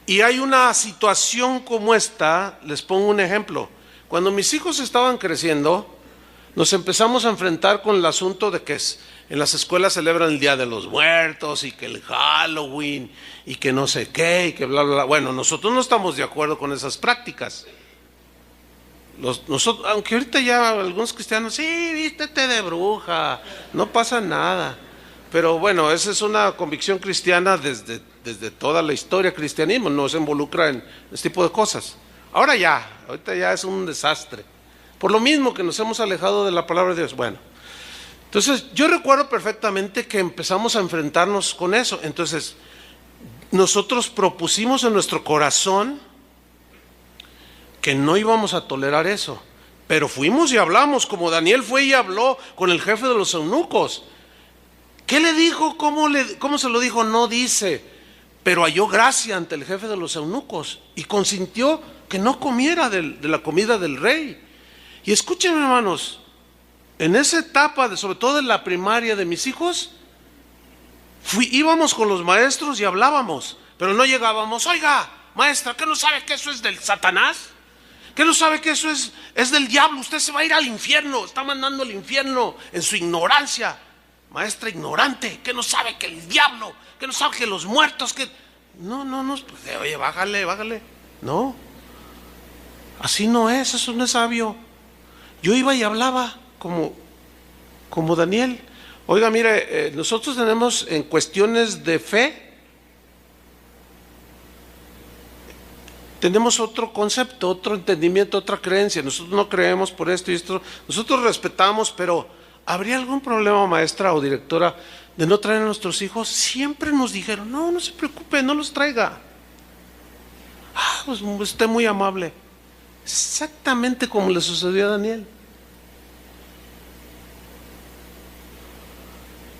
y hay una situación como esta, les pongo un ejemplo. Cuando mis hijos estaban creciendo, nos empezamos a enfrentar con el asunto de que en las escuelas celebran el Día de los Muertos y que el Halloween y que no sé qué y que bla, bla, bla. Bueno, nosotros no estamos de acuerdo con esas prácticas. Nosotros, aunque ahorita ya algunos cristianos, sí, vístete de bruja, no pasa nada. Pero bueno, esa es una convicción cristiana desde toda la historia del cristianismo, no se involucra en este tipo de cosas. Ahorita ya es un desastre. Por lo mismo que nos hemos alejado de la palabra de Dios. Bueno, entonces yo recuerdo perfectamente que empezamos a enfrentarnos con eso. Entonces nosotros propusimos en nuestro corazón que no íbamos a tolerar eso, pero fuimos y hablamos, como Daniel fue y habló con el jefe de los eunucos. ¿Qué le dijo? ¿Cómo se lo dijo? No dice, pero halló gracia ante el jefe de los eunucos y consintió que no comiera de la comida del rey. Y escúchenme, hermanos, en esa etapa, sobre todo en la primaria de mis hijos, íbamos con los maestros y hablábamos, pero no llegábamos, oiga, maestra, ¿qué no sabe que eso es del Satanás? ¿Qué no sabe que eso es del diablo? Usted se va a ir al infierno, está mandando al infierno en su ignorancia. Maestra ignorante, ¿qué no sabe que el diablo? ¿Qué no sabe que los muertos? Que no, pues, oye, bájale. No, así no es, eso no es sabio. Yo iba y hablaba como Daniel. Oiga, mire, nosotros tenemos en cuestiones de fe, tenemos otro concepto, otro entendimiento, otra creencia. Nosotros no creemos por esto y esto. Nosotros respetamos, pero ¿habría algún problema, maestra o directora, de no traer a nuestros hijos? Siempre nos dijeron, no se preocupe, no los traiga. Pues usted muy amable. Exactamente como le sucedió a Daniel.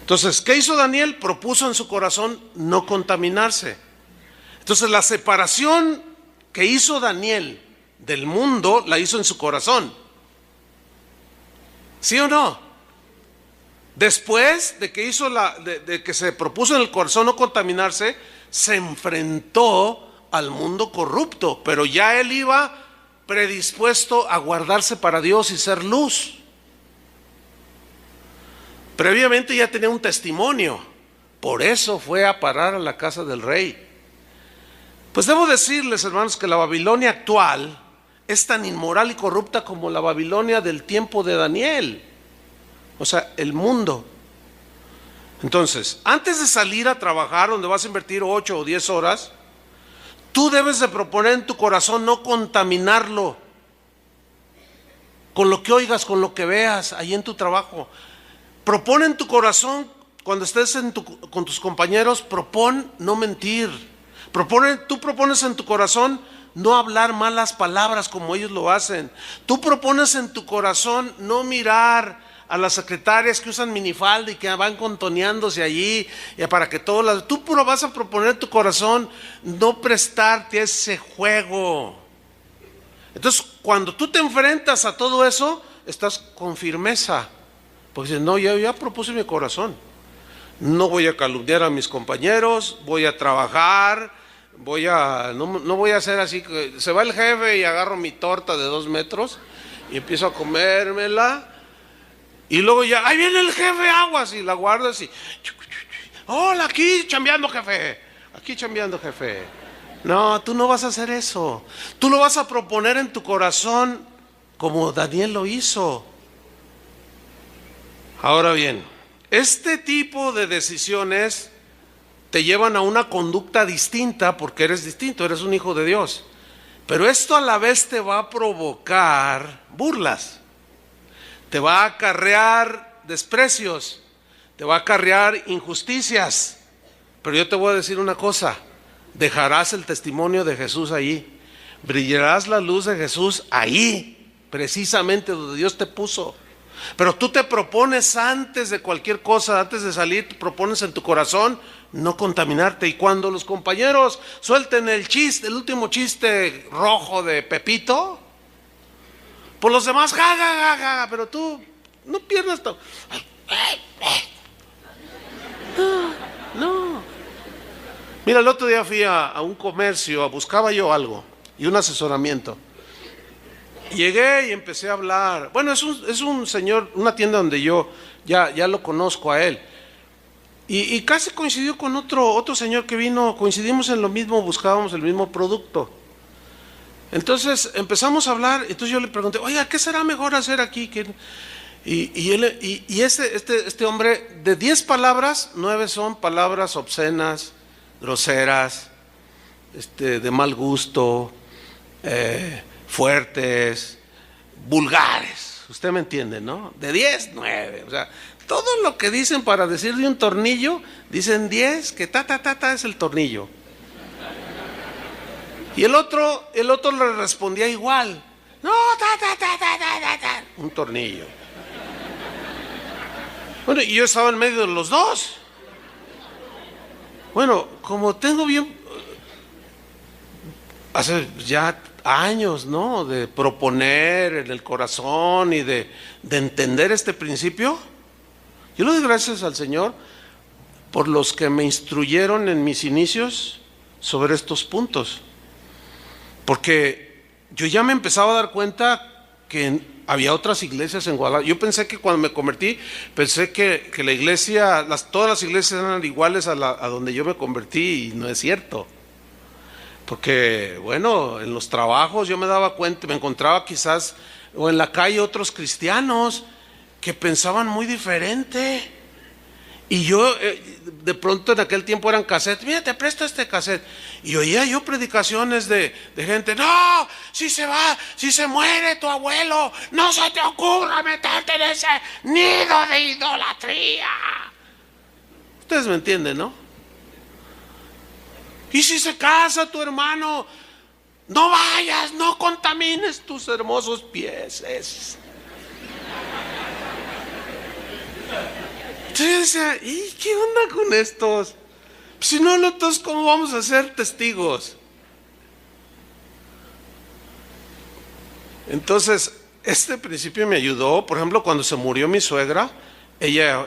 Entonces, ¿qué hizo Daniel? Propuso en su corazón no contaminarse. Entonces, la separación que hizo Daniel del mundo, la hizo en su corazón. ¿Sí o no? Después de que de que se propuso en el corazón no contaminarse, se enfrentó al mundo corrupto, pero ya él iba predispuesto a guardarse para Dios y ser luz. Previamente ya tenía un testimonio, por eso fue a parar a la casa del rey. Pues debo decirles, hermanos, que la Babilonia actual es tan inmoral y corrupta como la Babilonia del tiempo de Daniel. O sea, el mundo. Entonces, antes de salir a trabajar, donde vas a invertir 8 o 10 horas, tú debes de proponer en tu corazón no contaminarlo con lo que oigas, con lo que veas ahí en tu trabajo. Propone en tu corazón, cuando estés con tus compañeros, propon no mentir. Tú propones en tu corazón no hablar malas palabras como ellos lo hacen. Tú propones en tu corazón no mirar a las secretarias que usan minifalda y que van contoneándose allí para que todas las... Tú vas a proponer en tu corazón no prestarte a ese juego. Entonces, cuando tú te enfrentas a todo eso, estás con firmeza. Porque dices, no, ya propuse mi corazón. No voy a calumniar a mis compañeros, voy a trabajar, no voy a hacer así, que se va el jefe y agarro mi torta de 2 metros y empiezo a comérmela. Y luego ya, ahí viene el jefe, aguas, y la guardas y... Hola, aquí chambeando, jefe. No, tú no vas a hacer eso. Tú lo vas a proponer en tu corazón como Daniel lo hizo. Ahora bien, este tipo de decisiones te llevan a una conducta distinta porque eres distinto, eres un hijo de Dios. Pero esto a la vez te va a provocar burlas, te va a acarrear desprecios, te va a acarrear injusticias. Pero yo te voy a decir una cosa, dejarás el testimonio de Jesús ahí, brillarás la luz de Jesús ahí, precisamente donde Dios te puso. Pero tú te propones antes de cualquier cosa, antes de salir, te propones en tu corazón no contaminarte. Y cuando los compañeros suelten el último chiste rojo de Pepito, por los demás, pero tú no pierdas todo. No. Mira, el otro día fui a un comercio, buscaba yo algo y un asesoramiento. Llegué y empecé a hablar. Bueno, es un señor, una tienda donde yo ya lo conozco a él. Y casi coincidió con otro señor que vino, coincidimos en lo mismo, buscábamos el mismo producto. Entonces empezamos a hablar, entonces yo le pregunté, oiga, ¿qué será mejor hacer aquí? Y este hombre, de 10 palabras, 9 son palabras obscenas, groseras, de mal gusto, fuertes, vulgares. Usted me entiende, ¿no? De 10, 9. O sea, todo lo que dicen para decir de un tornillo, dicen 10, que ta es el tornillo. Y el otro le respondía igual. No, ta. Un tornillo. Bueno, y yo estaba en medio de los dos. Bueno, como tengo bien, hace ya años, ¿no?, de proponer en el corazón y de entender este principio, yo le doy gracias al Señor por los que me instruyeron en mis inicios sobre estos puntos. Porque yo ya me empezaba a dar cuenta que había otras iglesias en Guadalajara. Yo pensé que cuando me convertí, pensé que la iglesia, todas las iglesias eran iguales a donde yo me convertí, y no es cierto. Porque, bueno, en los trabajos yo me daba cuenta, me encontraba quizás, o en la calle, otros cristianos que pensaban muy diferente. Y yo, de pronto en aquel tiempo eran cassettes, mira, te presto este cassette. Y oía yo predicaciones de gente, no, si se muere tu abuelo, no se te ocurra meterte en ese nido de idolatría. Ustedes me entienden, ¿no? Y si se casa tu hermano, no vayas, no contamines tus hermosos pies. Entonces, ¿y qué onda con estos? Si no, entonces, ¿cómo vamos a ser testigos? Entonces, este principio me ayudó. Por ejemplo, cuando se murió mi suegra, ella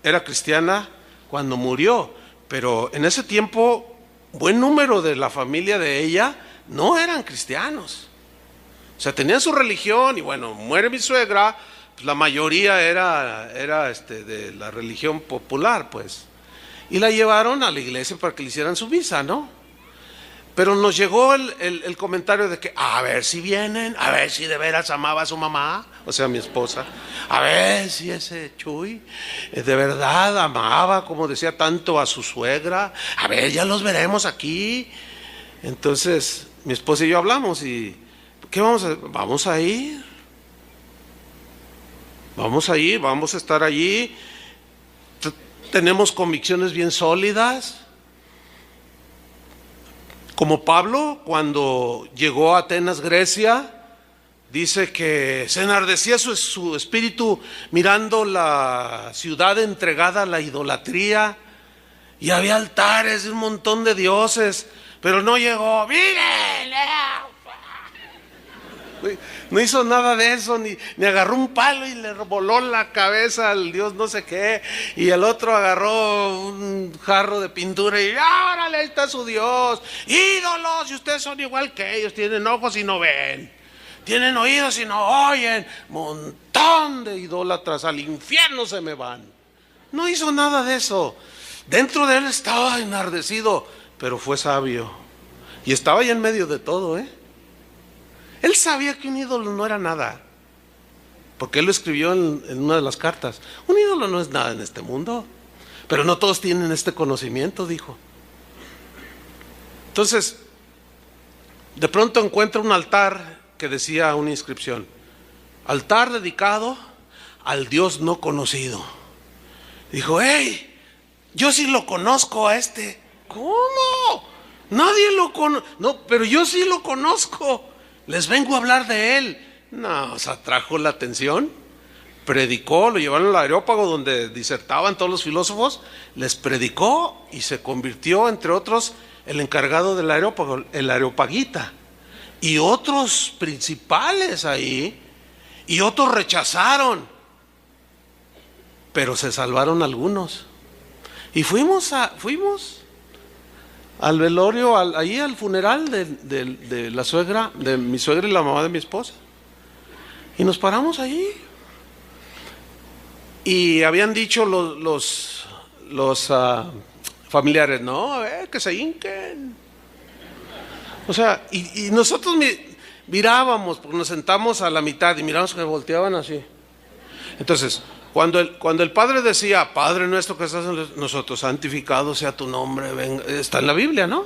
era cristiana cuando murió, pero en ese tiempo, buen número de la familia de ella no eran cristianos. O sea, tenían su religión y bueno, muere mi suegra. La mayoría era de la religión popular, pues. Y la llevaron a la iglesia para que le hicieran su misa, ¿no? Pero nos llegó el comentario de que, a ver si vienen, a ver si de veras amaba a su mamá, o sea, mi esposa. A ver si ese Chuy de verdad amaba, como decía, tanto a su suegra. A ver, ya los veremos aquí. Entonces, mi esposa y yo hablamos y, ¿qué vamos a hacer? Vamos a ir. Vamos a estar allí. Tenemos convicciones bien sólidas. Como Pablo, cuando llegó a Atenas, Grecia, dice que se enardecía su espíritu mirando la ciudad entregada a la idolatría, y había altares de un montón de dioses, pero no llegó. ¡Miren! No hizo nada de eso, ni agarró un palo y le voló la cabeza al dios no sé qué, y el otro agarró un jarro de pintura y ¡órale, ahí está su dios! ¡Ídolos! Y ustedes son igual que ellos, tienen ojos y no ven, tienen oídos y no oyen, montón de idólatras, al infierno se me van. No hizo nada de eso. Dentro de él estaba enardecido, pero fue sabio, y estaba ahí en medio de todo, Él sabía que un ídolo no era nada, porque él lo escribió en una de las cartas. Un ídolo no es nada en este mundo, pero no todos tienen este conocimiento, dijo. Entonces, de pronto encuentra un altar que decía una inscripción: altar dedicado al Dios no conocido. Dijo, ¡hey! Yo sí lo conozco a este. ¿Cómo? Nadie lo conoce. No, pero yo sí lo conozco. Les vengo a hablar de él. No, o sea, atrajo la atención. Predicó, lo llevaron al Areópago donde disertaban todos los filósofos. Les predicó y se convirtió, entre otros, el encargado del Areópago, el Areopagita. Y otros principales ahí. Y otros rechazaron. Pero se salvaron algunos. Y fuimos al velorio, ahí al funeral de la suegra, de mi suegra y la mamá de mi esposa. Y nos paramos allí. Y habían dicho los familiares, no, a ver, que se hinquen. O sea, y nosotros mirábamos, porque nos sentamos a la mitad y mirábamos que volteaban así. Entonces, cuando el Padre decía, Padre nuestro que estás en nosotros, santificado sea tu nombre, venga, está en la Biblia, ¿no?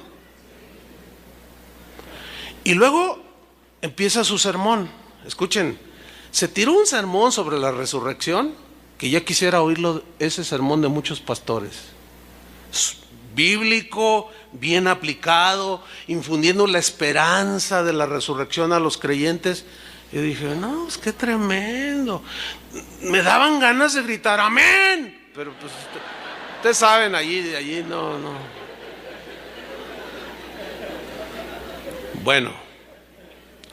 Y luego empieza su sermón. Escuchen, se tiró un sermón sobre la resurrección que ya quisiera oírlo, ese sermón de muchos pastores. Bíblico, bien aplicado, infundiendo la esperanza de la resurrección a los creyentes. Y dije, no, pues qué tremendo. Me daban ganas de gritar amén, pero pues ustedes saben, allí no. Bueno,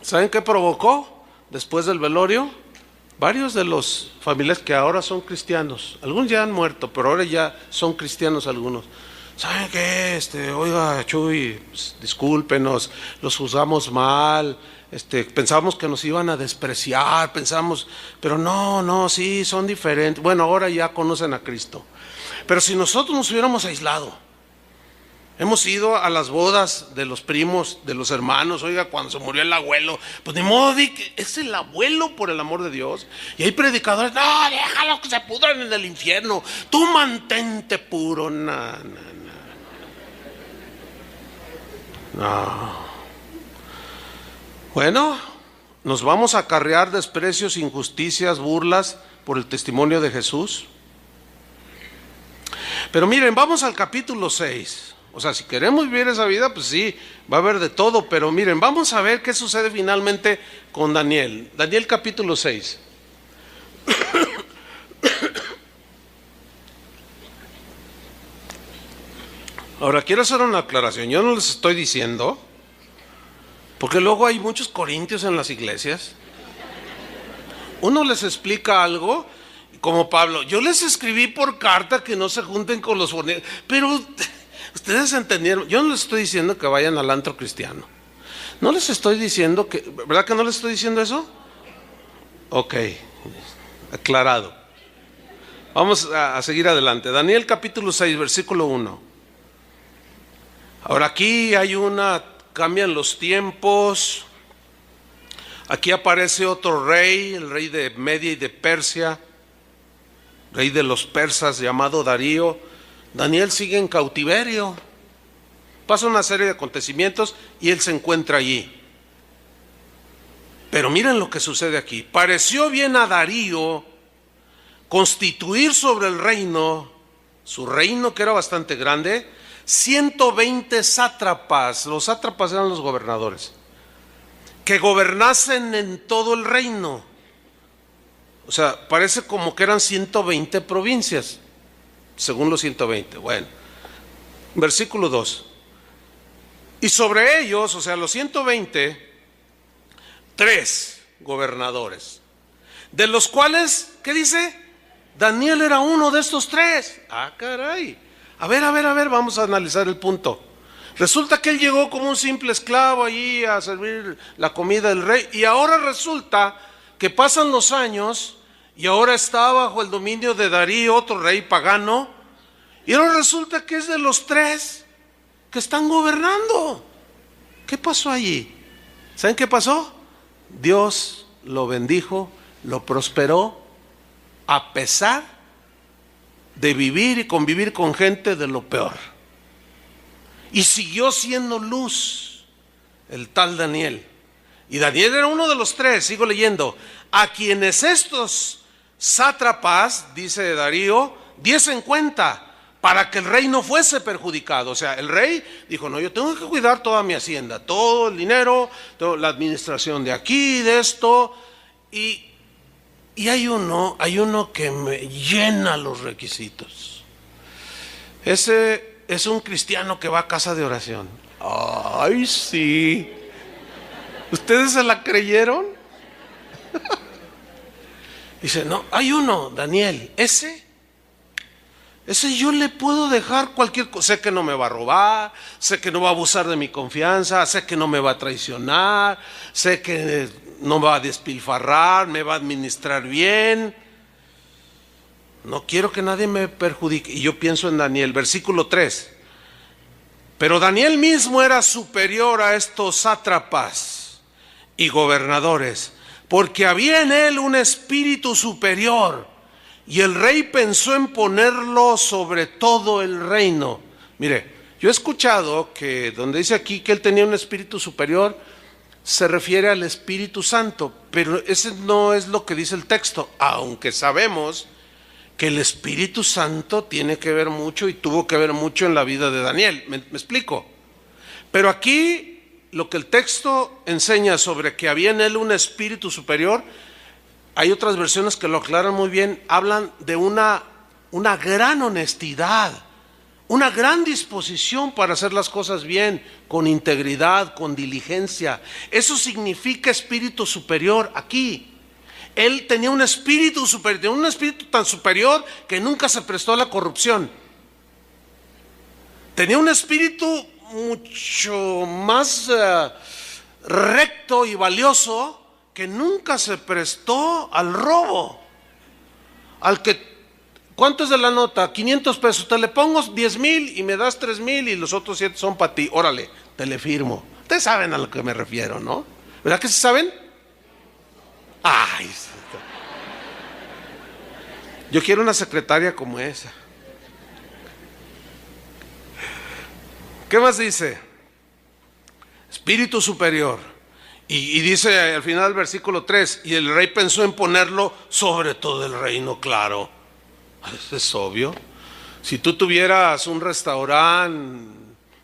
¿saben qué provocó después del velorio? Varios de los familiares que ahora son cristianos, algunos ya han muerto, pero ahora ya son cristianos algunos. ¿Saben qué? Oiga, Chuy, pues, discúlpenos, los juzgamos mal, pensábamos que nos iban a despreciar, pero no, sí, son diferentes. Bueno, ahora ya conocen a Cristo. Pero si nosotros nos hubiéramos aislado, hemos ido a las bodas de los primos, de los hermanos, oiga, cuando se murió el abuelo, pues ni modo, es el abuelo, por el amor de Dios. Y hay predicadores, no, déjalo que se pudran en el infierno, tú mantente puro, no. Bueno, nos vamos a acarrear desprecios, injusticias, burlas por el testimonio de Jesús. Pero miren, vamos al capítulo 6. O sea, si queremos vivir esa vida, pues sí, va a haber de todo. Pero miren, vamos a ver qué sucede finalmente con Daniel. Daniel capítulo 6. Ahora, quiero hacer una aclaración. Yo no les estoy diciendo, porque luego hay muchos corintios en las iglesias. Uno les explica algo, como Pablo, yo les escribí por carta que no se junten con los fornicarios. Pero ustedes entendieron, yo no les estoy diciendo que vayan al antro cristiano. No les estoy diciendo que, ¿verdad que no les estoy diciendo eso? Ok, aclarado. Vamos a seguir adelante. Daniel capítulo 6, versículo 1. Ahora aquí cambian los tiempos. Aquí aparece otro rey, el rey de Media y de Persia, rey de los persas llamado Darío. Daniel sigue en cautiverio. Pasa una serie de acontecimientos y él se encuentra allí. Pero miren lo que sucede aquí. Pareció bien a Darío constituir sobre el reino, su reino que era bastante grande, 120 sátrapas. Los sátrapas eran los gobernadores, que gobernasen en todo el reino. O sea, parece como que eran 120 provincias, según los 120. Bueno, versículo 2. Y sobre ellos, o sea, los 120, 3 gobernadores, de los cuales, ¿qué dice? Daniel era uno de estos 3. Ah, caray. A ver, vamos a analizar el punto. Resulta que él llegó como un simple esclavo allí a servir la comida del rey, y ahora resulta que pasan los años y ahora está bajo el dominio de Darío, otro rey pagano, y ahora resulta que es de los 3 que están gobernando. ¿Qué pasó allí? ¿Saben qué pasó? Dios lo bendijo, lo prosperó, a pesar de vivir y convivir con gente de lo peor. Y siguió siendo luz el tal Daniel. Y Daniel era uno de los 3, sigo leyendo, a quienes estos sátrapas, dice Darío, diesen cuenta para que el rey no fuese perjudicado. O sea, el rey dijo, no, yo tengo que cuidar toda mi hacienda, todo el dinero, toda la administración de aquí, de esto. Y hay uno que me llena los requisitos. Ese es un cristiano que va a casa de oración. Ay, sí. ¿Ustedes se la creyeron? Dice, no, hay uno, Daniel, ese yo le puedo dejar cualquier cosa. Sé que no me va a robar, sé que no va a abusar de mi confianza, sé que no me va a traicionar, sé que no va a despilfarrar, me va a administrar bien. No quiero que nadie me perjudique. Y yo pienso en Daniel, versículo 3. Pero Daniel mismo era superior a estos sátrapas y gobernadores, porque había en él un espíritu superior, y el rey pensó en ponerlo sobre todo el reino. Mire, yo he escuchado que donde dice aquí que él tenía un espíritu superior, se refiere al Espíritu Santo, pero ese no es lo que dice el texto, aunque sabemos que el Espíritu Santo tiene que ver mucho y tuvo que ver mucho en la vida de Daniel. ¿Me explico? Pero aquí lo que el texto enseña sobre que había en él un espíritu superior, hay otras versiones que lo aclaran muy bien, hablan de una gran honestidad, una gran disposición para hacer las cosas bien, con integridad, con diligencia. Eso significa espíritu superior aquí. Él tenía un espíritu superior, tenía un espíritu tan superior que nunca se prestó a la corrupción. Tenía un espíritu mucho más recto y valioso, que nunca se prestó al robo. Al que, ¿cuánto es de la nota? 500 pesos, te le pongo 10,000 y me das 3,000 y los otros 7 son para ti, órale, te le firmo. Ustedes saben a lo que me refiero, ¿no? ¿Verdad que sí saben? Ay, yo quiero una secretaria como esa. ¿Qué más dice? Espíritu superior. Y dice al final del versículo 3, y el rey pensó en ponerlo sobre todo el reino, claro. Eso es obvio. Si tú tuvieras un restaurante,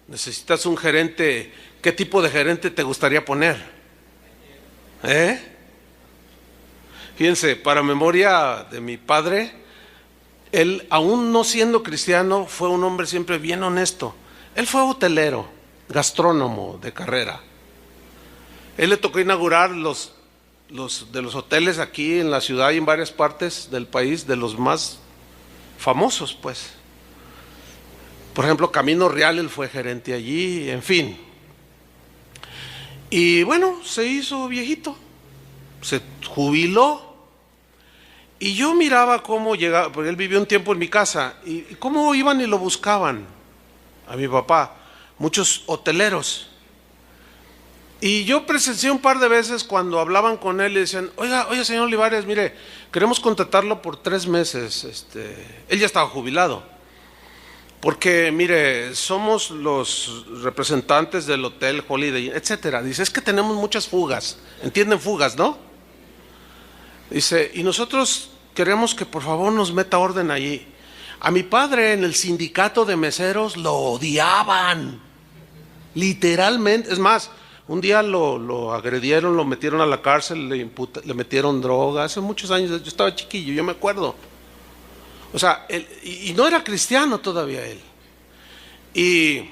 necesitas un gerente, ¿qué tipo de gerente te gustaría poner? Fíjense, para memoria de mi padre, él, aún no siendo cristiano, fue un hombre siempre bien honesto. Él fue hotelero, gastrónomo de carrera. Él le tocó inaugurar los hoteles aquí en la ciudad y en varias partes del país, de los más famosos, pues. Por ejemplo, Camino Real, él fue gerente allí, en fin. Y bueno, se hizo viejito, se jubiló. Y yo miraba cómo llegaba, porque él vivió un tiempo en mi casa, y cómo iban y lo buscaban a mi papá, muchos hoteleros. Y yo presencié un par de veces cuando hablaban con él y decían, oiga señor Olivares, mire, queremos contratarlo por 3 meses. Él ya estaba jubilado, porque mire, somos los representantes del hotel Holiday, etcétera. Dice, es que tenemos muchas fugas, entienden fugas, ¿no? Dice, y nosotros queremos que por favor nos meta orden allí. A mi padre en el sindicato de meseros lo odiaban, literalmente. Es más, un día lo agredieron, lo metieron a la cárcel, le metieron droga, hace muchos años, yo estaba chiquillo, yo me acuerdo. O sea, y no era cristiano todavía él. Y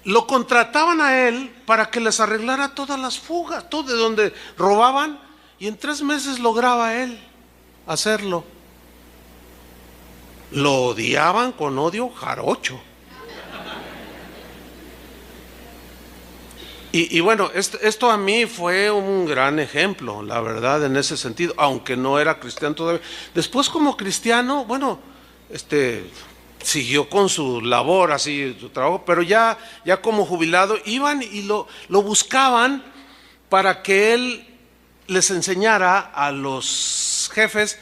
lo contrataban a él para que les arreglara todas las fugas, todo de donde robaban, y en 3 meses lograba él hacerlo. Lo odiaban con odio jarocho. Y bueno, esto a mí fue un gran ejemplo, la verdad, en ese sentido, aunque no era cristiano todavía. Después, como cristiano, bueno, siguió con su labor, así, su trabajo, pero ya como jubilado, iban y lo buscaban para que él les enseñara a los jefes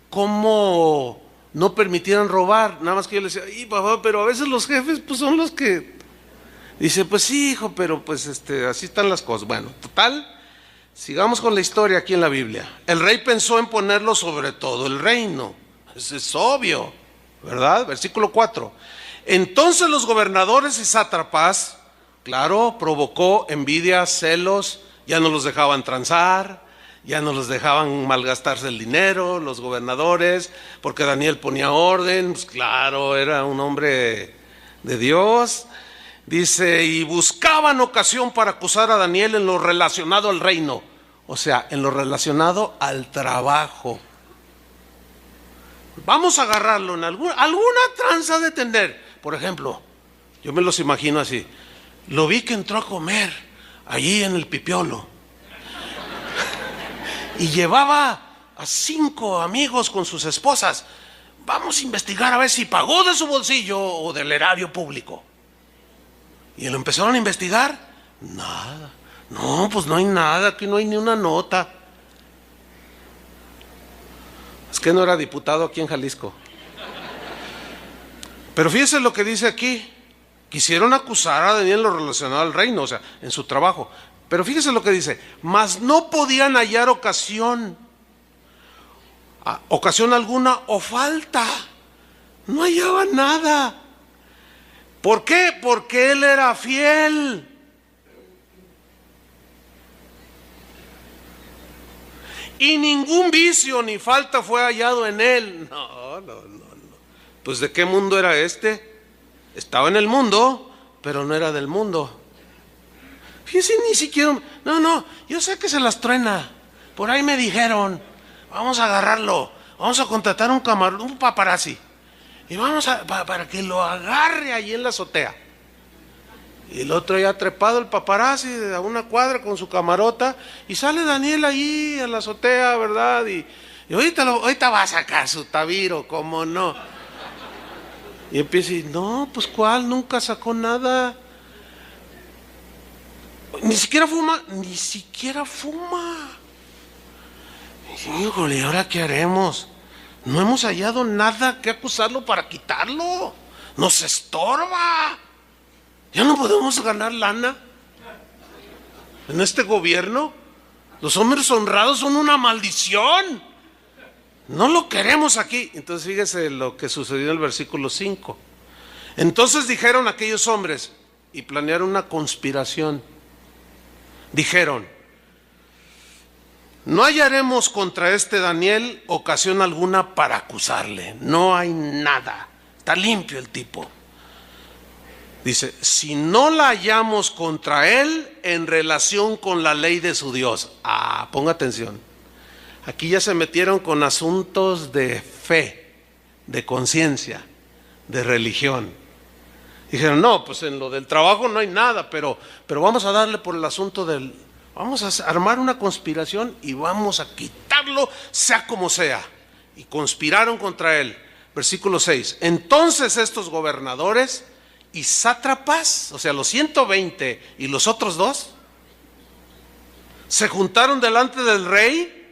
cómo no permitieran robar. Nada más que yo les decía, y papá, pero a veces los jefes pues son los que... Dice, pues sí, hijo, pero pues así están las cosas. Bueno, total, sigamos con la historia aquí en la Biblia. El rey pensó en ponerlo sobre todo el reino. Eso es obvio, ¿verdad? Versículo 4. Entonces los gobernadores y sátrapas, claro, provocó envidia, celos, ya no los dejaban transar, ya no los dejaban malgastarse el dinero, los gobernadores, porque Daniel ponía orden, pues claro, era un hombre de Dios. Dice, y buscaban ocasión para acusar a Daniel en lo relacionado al reino, o sea, en lo relacionado al trabajo. Vamos a agarrarlo en alguna tranza de tener. Por ejemplo, yo me los imagino así, lo vi que entró a comer allí en el Pipiolo y llevaba a 5 amigos con sus esposas. Vamos a investigar a ver si pagó de su bolsillo o del erario público. Y lo empezaron a investigar. Nada. No, pues no hay nada, aquí no hay ni una nota. Es que no era diputado aquí en Jalisco. Pero fíjese lo que dice aquí. Quisieron acusar a Daniel en lo relacionado al reino, o sea, en su trabajo. Pero fíjese lo que dice: mas no podían hallar ocasión alguna o falta. No hallaban nada. ¿Por qué? Porque él era fiel. Y ningún vicio ni falta fue hallado en él. No. Pues ¿de qué mundo era este? Estaba en el mundo, pero no era del mundo. Fíjense, ni siquiera... No, yo sé que se las truena. Por ahí me dijeron, vamos a agarrarlo, vamos a contratar un paparazzi. Y vamos para que lo agarre ahí en la azotea. Y el otro ya trepado el paparazzi a una cuadra con su camarota. Y sale Daniel ahí en la azotea, ¿verdad? Y ahorita va a sacar su tabiro, ¿cómo no? Y empieza y no, pues ¿cuál? Nunca sacó nada. Ni siquiera fuma. Híjole, ¿ahora qué haremos? No hemos hallado nada que acusarlo para quitarlo. Nos estorba. Ya no podemos ganar lana en este gobierno. Los hombres honrados son una maldición. No lo queremos aquí. Entonces fíjese lo que sucedió en el versículo 5. Entonces dijeron aquellos hombres y planearon una conspiración. Dijeron: no hallaremos contra este Daniel ocasión alguna para acusarle. No hay nada. Está limpio el tipo. Dice: si no la hallamos contra él en relación con la ley de su Dios. Ponga atención. Aquí ya se metieron con asuntos de fe, de conciencia, de religión. Dijeron: no, pues en lo del trabajo no hay nada, pero vamos a darle por el asunto del... Vamos a armar una conspiración y vamos a quitarlo, sea como sea. Y conspiraron contra él. Versículo 6. Entonces estos gobernadores y sátrapas, o sea, los 120 y los otros 2, se juntaron delante del rey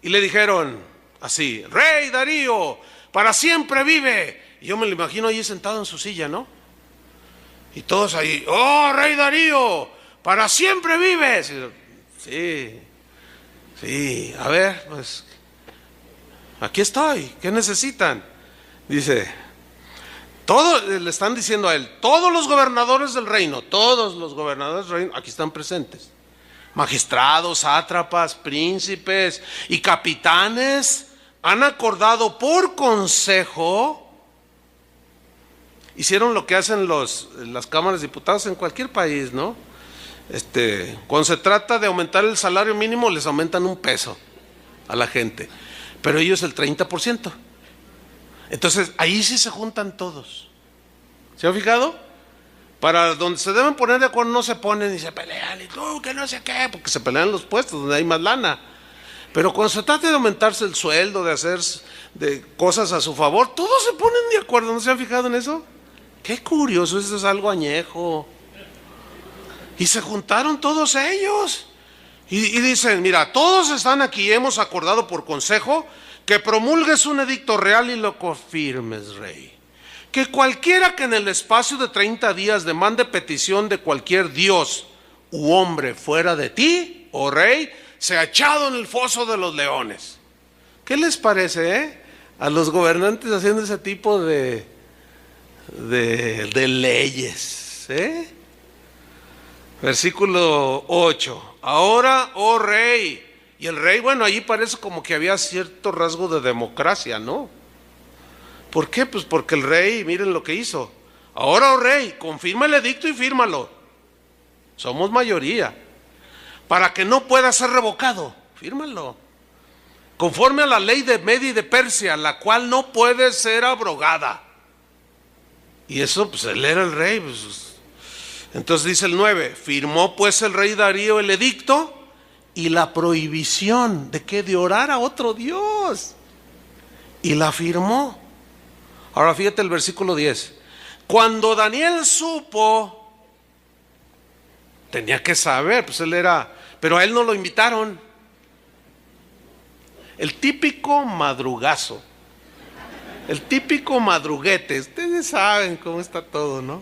y le dijeron así: Rey Darío, para siempre vive. Y yo me lo imagino ahí sentado en su silla, ¿no? Y todos ahí: oh, Rey Darío, para siempre vives. Sí, a ver, pues aquí estoy, ¿qué necesitan? Dice, le están diciendo a él: todos los gobernadores del reino, aquí están presentes. Magistrados, sátrapas, príncipes y capitanes han acordado por consejo. Hicieron lo que hacen las cámaras de diputados en cualquier país, ¿no? Cuando se trata de aumentar el salario mínimo, les aumentan $1 a la gente, pero ellos el 30%. Entonces ahí sí se juntan todos. ¿Se han fijado? Para donde se deben poner de acuerdo no se ponen y se pelean y tú que no sé qué, porque se pelean los puestos donde hay más lana. Pero cuando se trata de aumentarse el sueldo, de hacer de cosas a su favor, todos se ponen de acuerdo. ¿No se han fijado en eso? Qué curioso, eso es algo añejo. Y se juntaron todos ellos y dicen: mira, todos están aquí, hemos acordado por consejo que promulgues un edicto real y lo confirmes, rey. Que cualquiera que en el espacio de 30 días demande petición de cualquier dios u hombre fuera de ti, oh rey, sea echado en el foso de los leones. ¿Qué les parece, a los gobernantes haciendo ese tipo de leyes? Versículo 8. Ahora, oh rey. Y el rey, bueno, allí parece como que había cierto rasgo de democracia, ¿no? ¿Por qué? Pues porque el rey, miren lo que hizo. Ahora, oh rey, confirma el edicto y fírmalo. Somos mayoría. Para que no pueda ser revocado, fírmalo. Conforme a la ley de Media y de Persia, la cual no puede ser abrogada. Y eso, pues él era el rey. Pues. Entonces dice el 9, firmó pues el rey Darío el edicto y la prohibición de que de orar a otro Dios. Y la firmó. Ahora fíjate el versículo 10. Cuando Daniel supo, tenía que saber, pues él era, pero a él no lo invitaron. El típico madrugazo, el típico madruguete, ustedes saben cómo está todo, ¿no?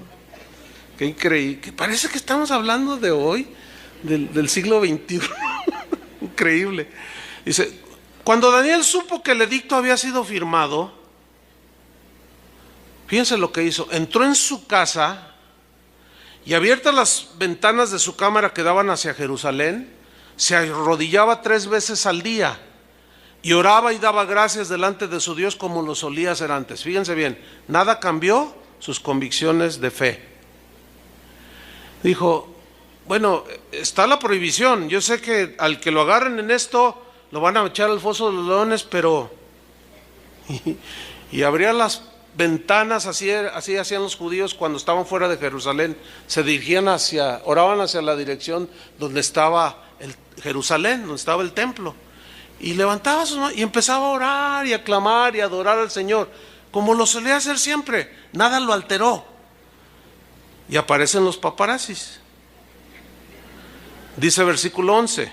Qué increíble, que parece que estamos hablando de hoy, del siglo XXI. Increíble. Dice, cuando Daniel supo que el edicto había sido firmado, fíjense lo que hizo. Entró en su casa y, abiertas las ventanas de su cámara que daban hacia Jerusalén, se arrodillaba 3 veces al día y oraba y daba gracias delante de su Dios como lo solía hacer antes. Fíjense bien, nada cambió sus convicciones de fe. Dijo, bueno, está la prohibición, yo sé que al que lo agarren en esto lo van a echar al foso de los leones, pero... y abría las ventanas, así hacían los judíos cuando estaban fuera de Jerusalén, se dirigían oraban hacia la dirección donde estaba Jerusalén, donde estaba el templo, y levantaba sus manos y empezaba a orar y a clamar y a adorar al Señor, como lo solía hacer siempre, nada lo alteró. Y aparecen los paparazzis. Dice versículo 11,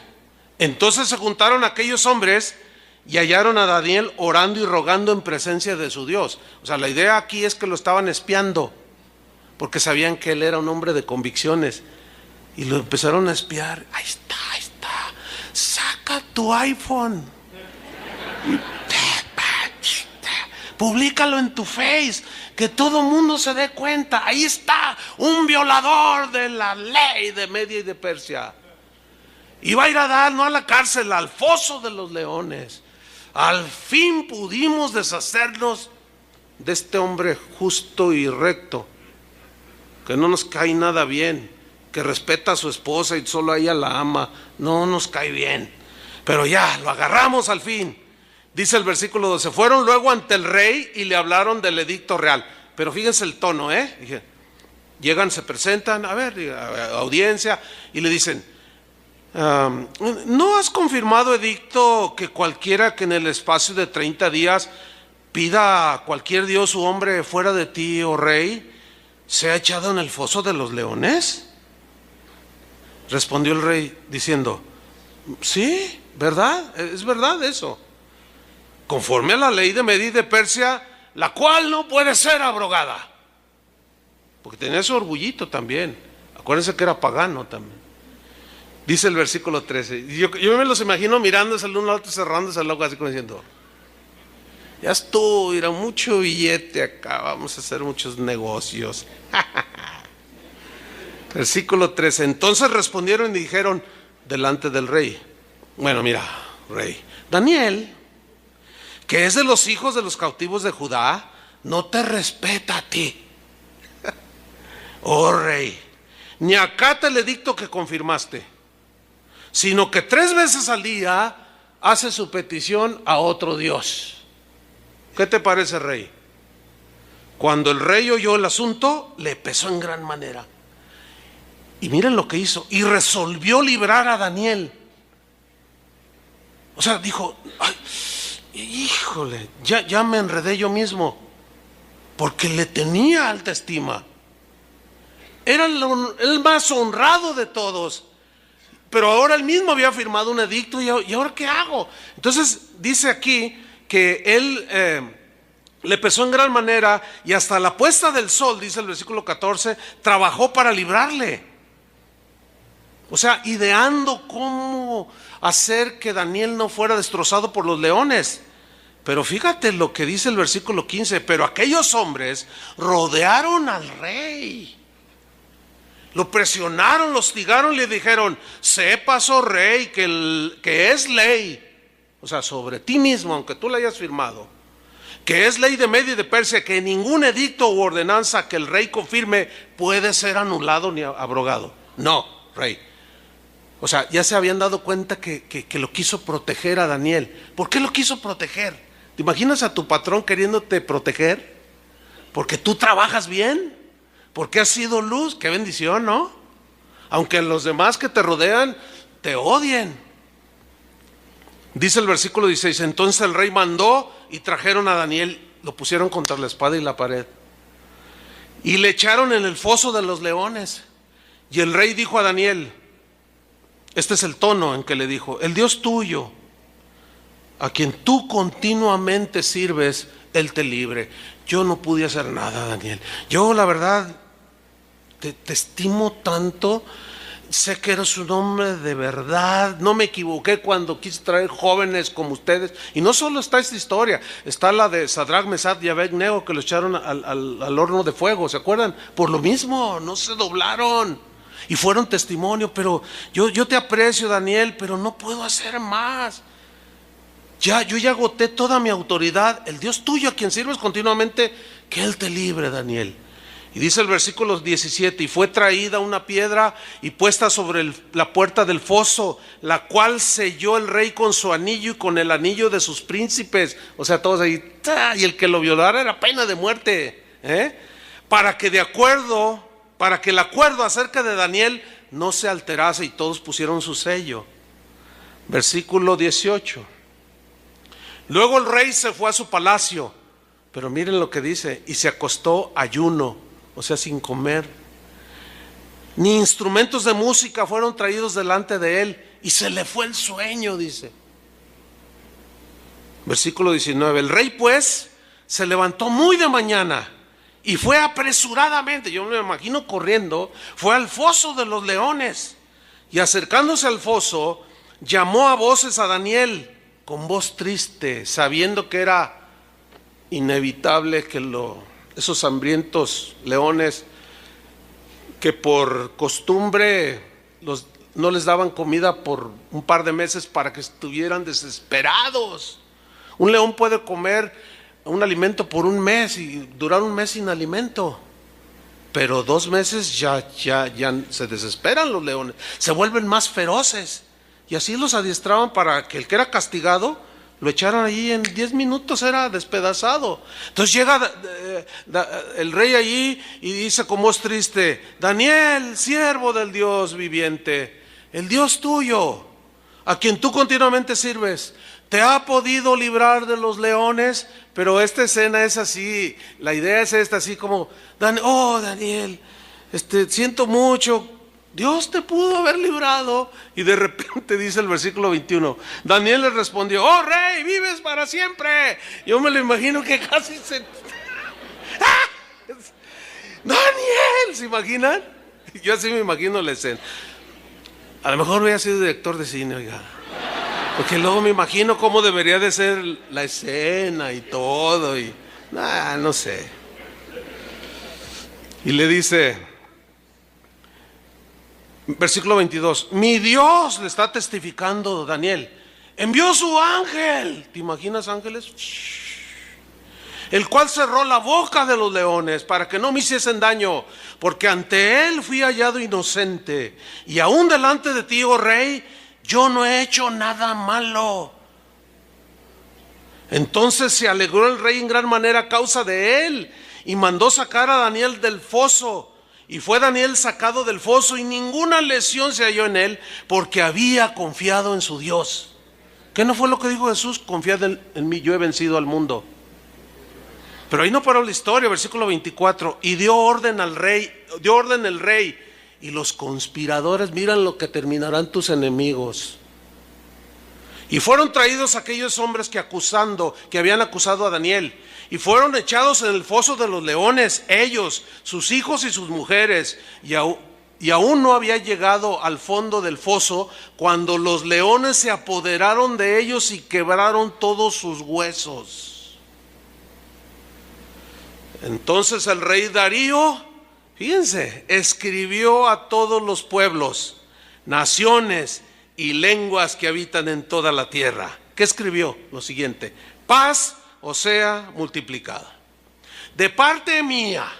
entonces se juntaron aquellos hombres y hallaron a Daniel orando y rogando en presencia de su Dios. O sea, la idea aquí es que lo estaban espiando, porque sabían que él era un hombre de convicciones, y lo empezaron a espiar. Ahí está, saca tu iPhone, públicalo en tu Face, que todo mundo se dé cuenta. Ahí está un violador de la ley de Media y de Persia, y va a ir a dar, no a la cárcel, al foso de los leones. Al fin pudimos deshacernos de este hombre justo y recto, que no nos cae nada bien, que respeta a su esposa y solo a ella la ama. No nos cae bien, pero ya lo agarramos al fin. Dice el versículo 12, fueron luego ante el rey y le hablaron del edicto real. Pero fíjense el tono, llegan, se presentan, a ver, audiencia, y le dicen, ¿no has confirmado, edicto, que cualquiera que en el espacio de 30 días pida a cualquier dios u hombre fuera de ti, oh rey, sea echado en el foso de los leones? Respondió el rey diciendo, sí, ¿verdad? Es verdad eso, conforme a la ley de Media y de Persia, la cual no puede ser abrogada. Porque tenía su orgullito también, acuérdense que era pagano también. Dice el versículo 13, yo me los imagino mirándose el uno al otro, cerrándose el ojo así como diciendo, ya estuvo, irá mucho billete acá, vamos a hacer muchos negocios. Versículo 13, entonces respondieron y dijeron delante del rey, bueno, mira, rey, Daniel, que es de los hijos de los cautivos de Judá, no te respeta a ti, oh rey, ni acata el edicto que confirmaste, sino que 3 veces al día hace su petición a otro Dios. ¿Qué te parece, rey? Cuando el rey oyó el asunto, le pesó en gran manera. Y miren lo que hizo, y resolvió librar a Daniel. O sea, dijo, ay, híjole, ya me enredé yo mismo, porque le tenía alta estima. Era el más honrado de todos. Pero ahora él mismo había firmado un edicto, y ahora ¿qué hago? Entonces dice aquí que él le pesó en gran manera, y hasta la puesta del sol, dice el versículo 14, trabajó para librarle. O sea, ideando cómo hacer que Daniel no fuera destrozado por los leones. Pero fíjate lo que dice el versículo 15, pero aquellos hombres rodearon al rey. Lo presionaron, lo hostigaron, le dijeron, sepas, oh rey, que es ley, o sea, sobre ti mismo, aunque tú la hayas firmado, que es ley de Media y de Persia, que ningún edicto u ordenanza que el rey confirme puede ser anulado ni abrogado. No, rey. O sea, ya se habían dado cuenta que lo quiso proteger a Daniel. ¿Por qué lo quiso proteger? ¿Te imaginas a tu patrón queriéndote proteger? ¿Porque tú trabajas bien? Porque has sido luz, qué bendición, ¿no? Aunque los demás que te rodean te odien. Dice el versículo 16, entonces el rey mandó y trajeron a Daniel, lo pusieron contra la espada y la pared, y le echaron en el foso de los leones. Y el rey dijo a Daniel, este es el tono en que le dijo, el Dios tuyo, a quien tú continuamente sirves, Él te libre. Yo no pude hacer nada, Daniel. Yo la verdad te estimo tanto, sé que eres un hombre de verdad, no me equivoqué cuando quise traer jóvenes como ustedes. Y no solo está esta historia, está la de Sadrach, Mesach y Abednego, que lo echaron al horno de fuego, ¿se acuerdan? Por lo mismo, no se doblaron y fueron testimonio. Pero yo te aprecio, Daniel, pero no puedo hacer más. Yo ya agoté toda mi autoridad. El Dios tuyo a quien sirves continuamente, que Él te libre, Daniel. Y dice el versículo 17: y fue traída una piedra y puesta sobre la puerta del foso, la cual selló el rey con su anillo y con el anillo de sus príncipes. O sea, todos ahí, y el que lo violara era pena de muerte, para que el acuerdo acerca de Daniel no se alterase, y todos pusieron su sello. Versículo 18: luego el rey se fue a su palacio, pero miren lo que dice: y se acostó ayuno, o sea, sin comer. Ni instrumentos de música fueron traídos delante de él, y se le fue el sueño, dice. Versículo 19: el rey pues se levantó muy de mañana y fue apresuradamente, yo me imagino corriendo, fue al foso de los leones, y acercándose al foso llamó a voces a Daniel con voz triste, sabiendo que era inevitable que esos hambrientos leones, que por costumbre no les daban comida por un par de meses para que estuvieran desesperados. Un león puede comer un alimento por un mes y durar un mes sin alimento, pero 2 meses ya se desesperan los leones, se vuelven más feroces, y así los adiestraban para que el que era castigado lo echaron allí, en 10 minutos era despedazado. Entonces llega el rey allí y dice con voz triste: Daniel, siervo del Dios viviente, el Dios tuyo, a quien tú continuamente sirves, ¿te ha podido librar de los leones? Pero esta escena es así, la idea es esta, así como: Daniel, siento mucho, Dios te pudo haber librado. Y de repente dice el versículo 21: Daniel le respondió: oh rey, vives para siempre. Yo me lo imagino que casi se... ¡Ah! Daniel, ¿se imaginan? Yo así me imagino la escena. A lo mejor hubiera sido director de cine, oiga, porque luego me imagino cómo debería de ser la escena y todo, y no sé. Y le dice, versículo 22, mi Dios, le está testificando Daniel, envió su ángel. ¿Te imaginas ángeles? El cual cerró la boca de los leones para que no me hiciesen daño, porque ante él fui hallado inocente, y aún delante de ti, oh rey, yo no he hecho nada malo. Entonces se alegró el rey en gran manera a causa de él, y mandó sacar a Daniel del foso. Y fue Daniel sacado del foso, y ninguna lesión se halló en él, porque había confiado en su Dios. ¿Qué no fue lo que dijo Jesús? Confiad en mí, yo he vencido al mundo. Pero ahí no paró la historia, versículo 24. Y dio orden el rey, y los conspiradores, miran lo que terminarán tus enemigos. Y fueron traídos aquellos hombres que habían acusado a Daniel, y fueron echados en el foso de los leones, ellos, sus hijos y sus mujeres, y aún no había llegado al fondo del foso cuando los leones se apoderaron de ellos y quebraron todos sus huesos. Entonces el rey Darío, fíjense, escribió a todos los pueblos, naciones y lenguas que habitan en toda la tierra. ¿Qué escribió? Lo siguiente: paz o sea multiplicada. De parte mía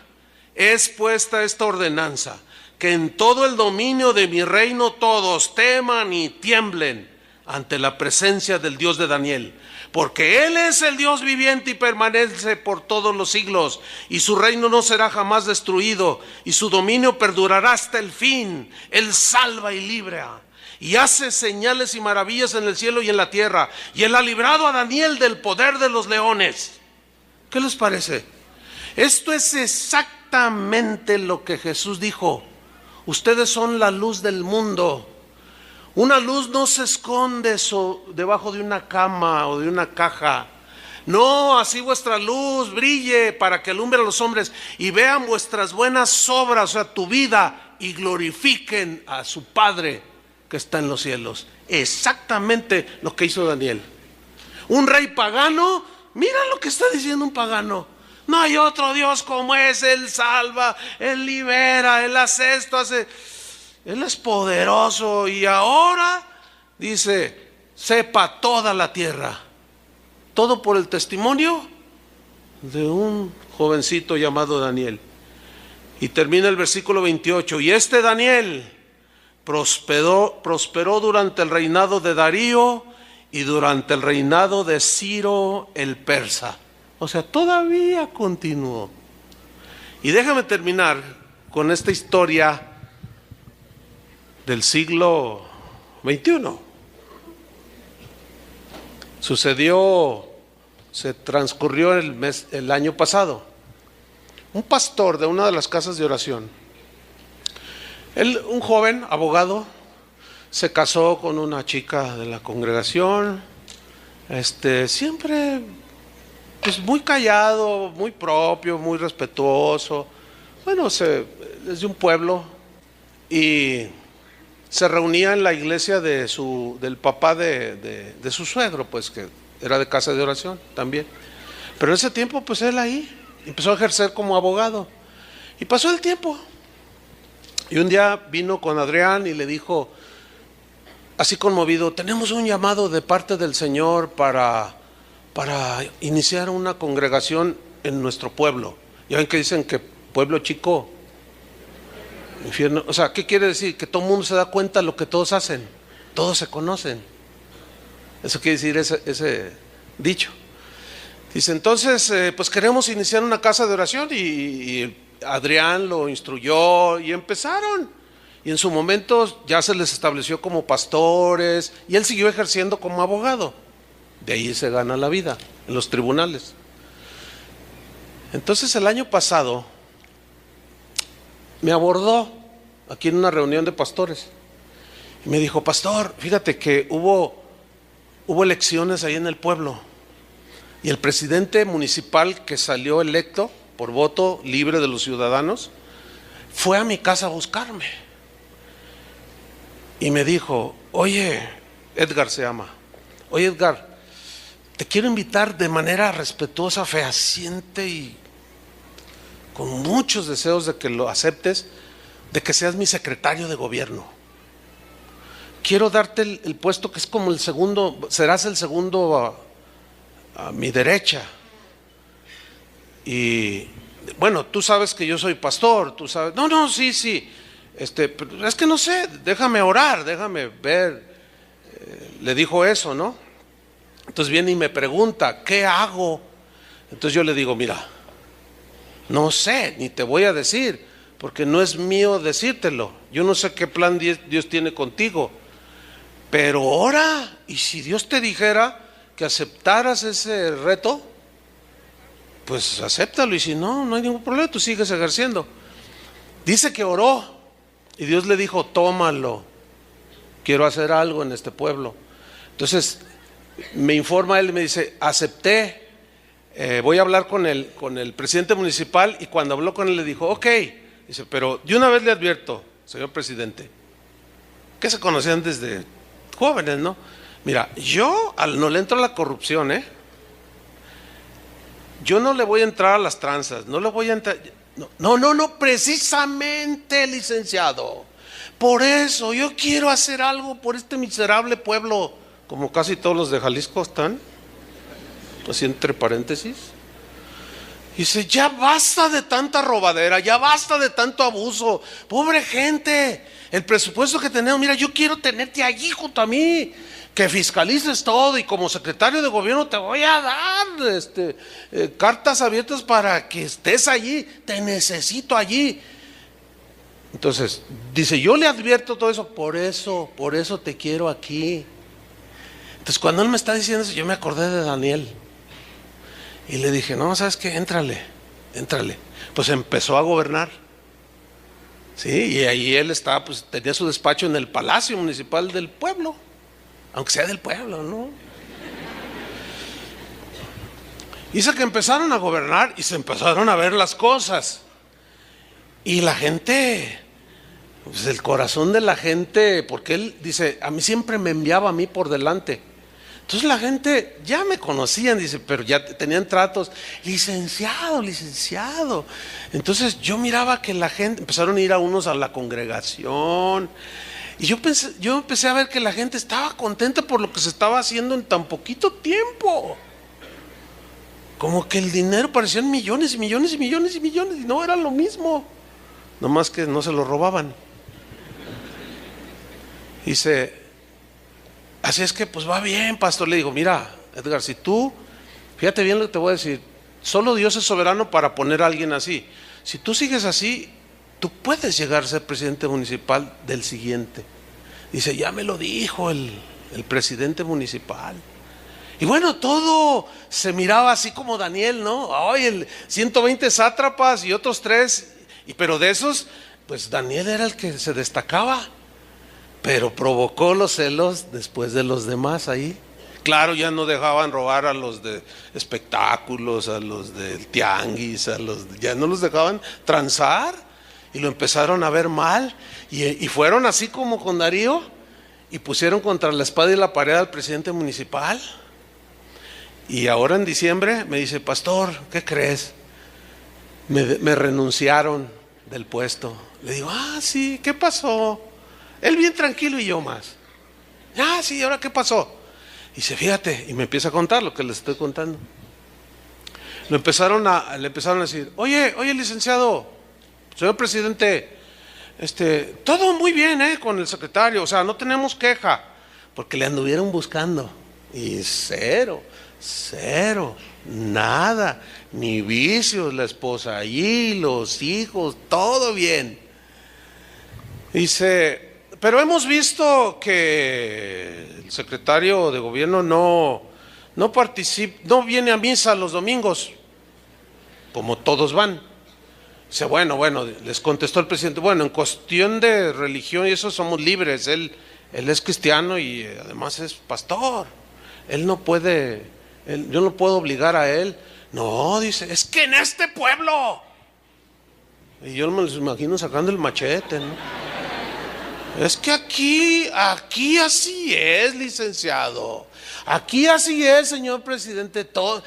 es puesta esta ordenanza, que en todo el dominio de mi reino todos teman y tiemblen ante la presencia del Dios de Daniel, porque Él es el Dios viviente y permanece por todos los siglos, y su reino no será jamás destruido, y su dominio perdurará hasta el fin. Él salva y libra, y hace señales y maravillas en el cielo y en la tierra, y Él ha librado a Daniel del poder de los leones. ¿Qué les parece? Esto es exactamente lo que Jesús dijo: ustedes son la luz del mundo. Una luz no se esconde debajo de una cama o de una caja. No, así vuestra luz brille para que alumbre a los hombres y vean vuestras buenas obras, o sea, tu vida, y glorifiquen a su Padre que está en los cielos. Exactamente lo que hizo Daniel. Un rey pagano, mira lo que está diciendo un pagano. No hay otro Dios como es. Él salva, Él libera, Él hace esto, Él es poderoso. Y ahora dice, sepa toda la tierra. Todo por el testimonio de un jovencito llamado Daniel. Y termina el versículo 28. Y este Daniel prosperó durante el reinado de Darío y durante el reinado de Ciro el persa. O sea, todavía continuó. Y déjame terminar con esta historia del siglo XXI. Se transcurrió el año pasado. Un pastor de una de las casas de oración, un joven abogado, se casó con una chica de la congregación, siempre pues muy callado, muy propio, muy respetuoso. Bueno, es de un pueblo y se reunía en la iglesia del papá de su suegro, pues que era de casa de oración también. Pero en ese tiempo pues él ahí empezó a ejercer como abogado y pasó el tiempo. Y un día vino con Adrián y le dijo, así conmovido, tenemos un llamado de parte del Señor para iniciar una congregación en nuestro pueblo. Ya ven que dicen que pueblo chico, infierno. O sea, ¿qué quiere decir? Que todo el mundo se da cuenta de lo que todos hacen, todos se conocen. Eso quiere decir ese dicho. Dice, entonces, pues queremos iniciar una casa de oración y Adrián lo instruyó y empezaron. Y en su momento ya se les estableció como pastores y él siguió ejerciendo como abogado. De ahí se gana la vida, en los tribunales. Entonces el año pasado me abordó aquí en una reunión de pastores y me dijo, pastor, fíjate que hubo elecciones ahí en el pueblo y el presidente municipal que salió electo por voto libre de los ciudadanos fue a mi casa a buscarme y me dijo, oye, Edgar se llama, oye Edgar, te quiero invitar de manera respetuosa, fehaciente y con muchos deseos de que lo aceptes, de que seas mi secretario de gobierno. Quiero darte el puesto que es como el segundo, serás el segundo a mi derecha. Y bueno, tú sabes que yo soy pastor, tú sabes. No, sí. Pero es que no sé, déjame orar, déjame ver. Le dijo eso, ¿no? Entonces viene y me pregunta, ¿qué hago? Entonces yo le digo, mira, no sé, ni te voy a decir, porque no es mío decírtelo. Yo no sé qué plan Dios tiene contigo, pero ora, y si Dios te dijera que aceptaras ese reto, pues acéptalo, y si no, no hay ningún problema, tú sigues ejerciendo. Dice que oró, y Dios le dijo, tómalo, quiero hacer algo en este pueblo. Entonces me informa él y me dice, acepté, voy a hablar con el presidente municipal. Y cuando habló con él le dijo, ok, dice, pero de una vez le advierto, señor presidente, que se conocían desde jóvenes, ¿no? Mira, yo no le entro a la corrupción, yo no le voy a entrar a las tranzas, no le voy a entrar, no, precisamente, licenciado, por eso yo quiero hacer algo por este miserable pueblo. Como casi todos los de Jalisco están, así entre paréntesis. Dice, ya basta de tanta robadera, ya basta de tanto abuso. Pobre gente, el presupuesto que tenemos, mira, yo quiero tenerte allí junto a mí, que fiscalices todo y como secretario de gobierno te voy a dar cartas abiertas para que estés allí, te necesito allí. Entonces, dice, yo le advierto todo eso, por eso te quiero aquí. Entonces cuando él me está diciendo eso, yo me acordé de Daniel y le dije, no, ¿sabes qué? Éntrale. Pues empezó a gobernar, sí, y ahí él estaba, pues tenía su despacho en el palacio municipal del pueblo, aunque sea del pueblo, ¿no? Dice que empezaron a gobernar y se empezaron a ver las cosas y la gente Pues el corazón de la gente, porque él dice, a mí siempre me enviaba a mí por delante. Entonces la gente ya me conocían, dice, pero ya tenían tratos, licenciado, licenciado. Entonces yo miraba que la gente, empezaron a ir a unos a la congregación. Y yo empecé a ver que la gente estaba contenta por lo que se estaba haciendo en tan poquito tiempo. Como que el dinero parecían millones y millones y millones y millones, y no era lo mismo. Nomás que no se lo robaban. Dice, así es que pues va bien, pastor. Le digo, mira, Edgar, si tú, fíjate bien lo que te voy a decir, solo Dios es soberano para poner a alguien así. Si tú sigues así, tú puedes llegar a ser presidente municipal del siguiente. Dice, ya me lo dijo el presidente municipal. Y bueno, todo se miraba así como Daniel, ¿no? Ay, el 120 sátrapas y otros 3, pero de esos, pues Daniel era el que se destacaba. Pero provocó los celos después de los demás ahí. Claro, ya no dejaban robar a los de espectáculos, a los del tianguis, ya no los dejaban transar. Y lo empezaron a ver mal. Y fueron así como con Darío y pusieron contra la espada y la pared al presidente municipal. Y ahora en diciembre me dice, pastor, ¿qué crees? Me renunciaron del puesto. Le digo, sí, ¿qué pasó? Él bien tranquilo y yo más. Sí, ¿ahora qué pasó? Y dice, fíjate, y me empieza a contar lo que les estoy contando. Le empezaron a decir, oye, licenciado, señor presidente, todo muy bien, con el secretario, o sea, no tenemos queja, porque le anduvieron buscando. Y cero, nada, ni vicios, la esposa allí, los hijos, todo bien. Dice, pero hemos visto que el secretario de gobierno no participa, no viene a misa los domingos, como todos van. Dice, bueno, les contestó el presidente, bueno, en cuestión de religión y eso somos libres, él es cristiano y además es pastor. Él no puede, yo no puedo obligar a él. No, dice, es que en este pueblo. Y yo me los imagino sacando el machete, ¿no? Es que aquí así es, licenciado. Aquí así es, señor presidente. Todo,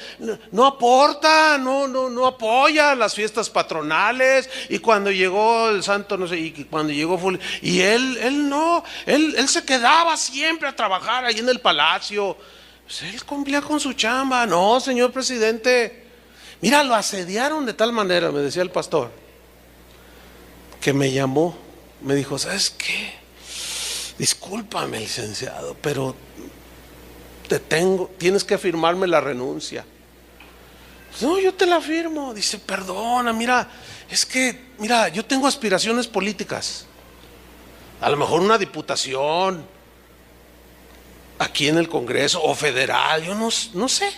no aporta, no apoya las fiestas patronales. Y cuando llegó el santo, no sé, y cuando llegó y él se quedaba siempre a trabajar ahí en el palacio. Pues él cumplía con su chamba. No, señor presidente. Mira, lo asediaron de tal manera, me decía el pastor, que me llamó. Me dijo, ¿sabes qué? Discúlpame, licenciado, pero tienes que firmarme la renuncia. No, yo te la firmo. Dice, perdona, mira, yo tengo aspiraciones políticas. A lo mejor una diputación aquí en el Congreso o federal, yo no sé.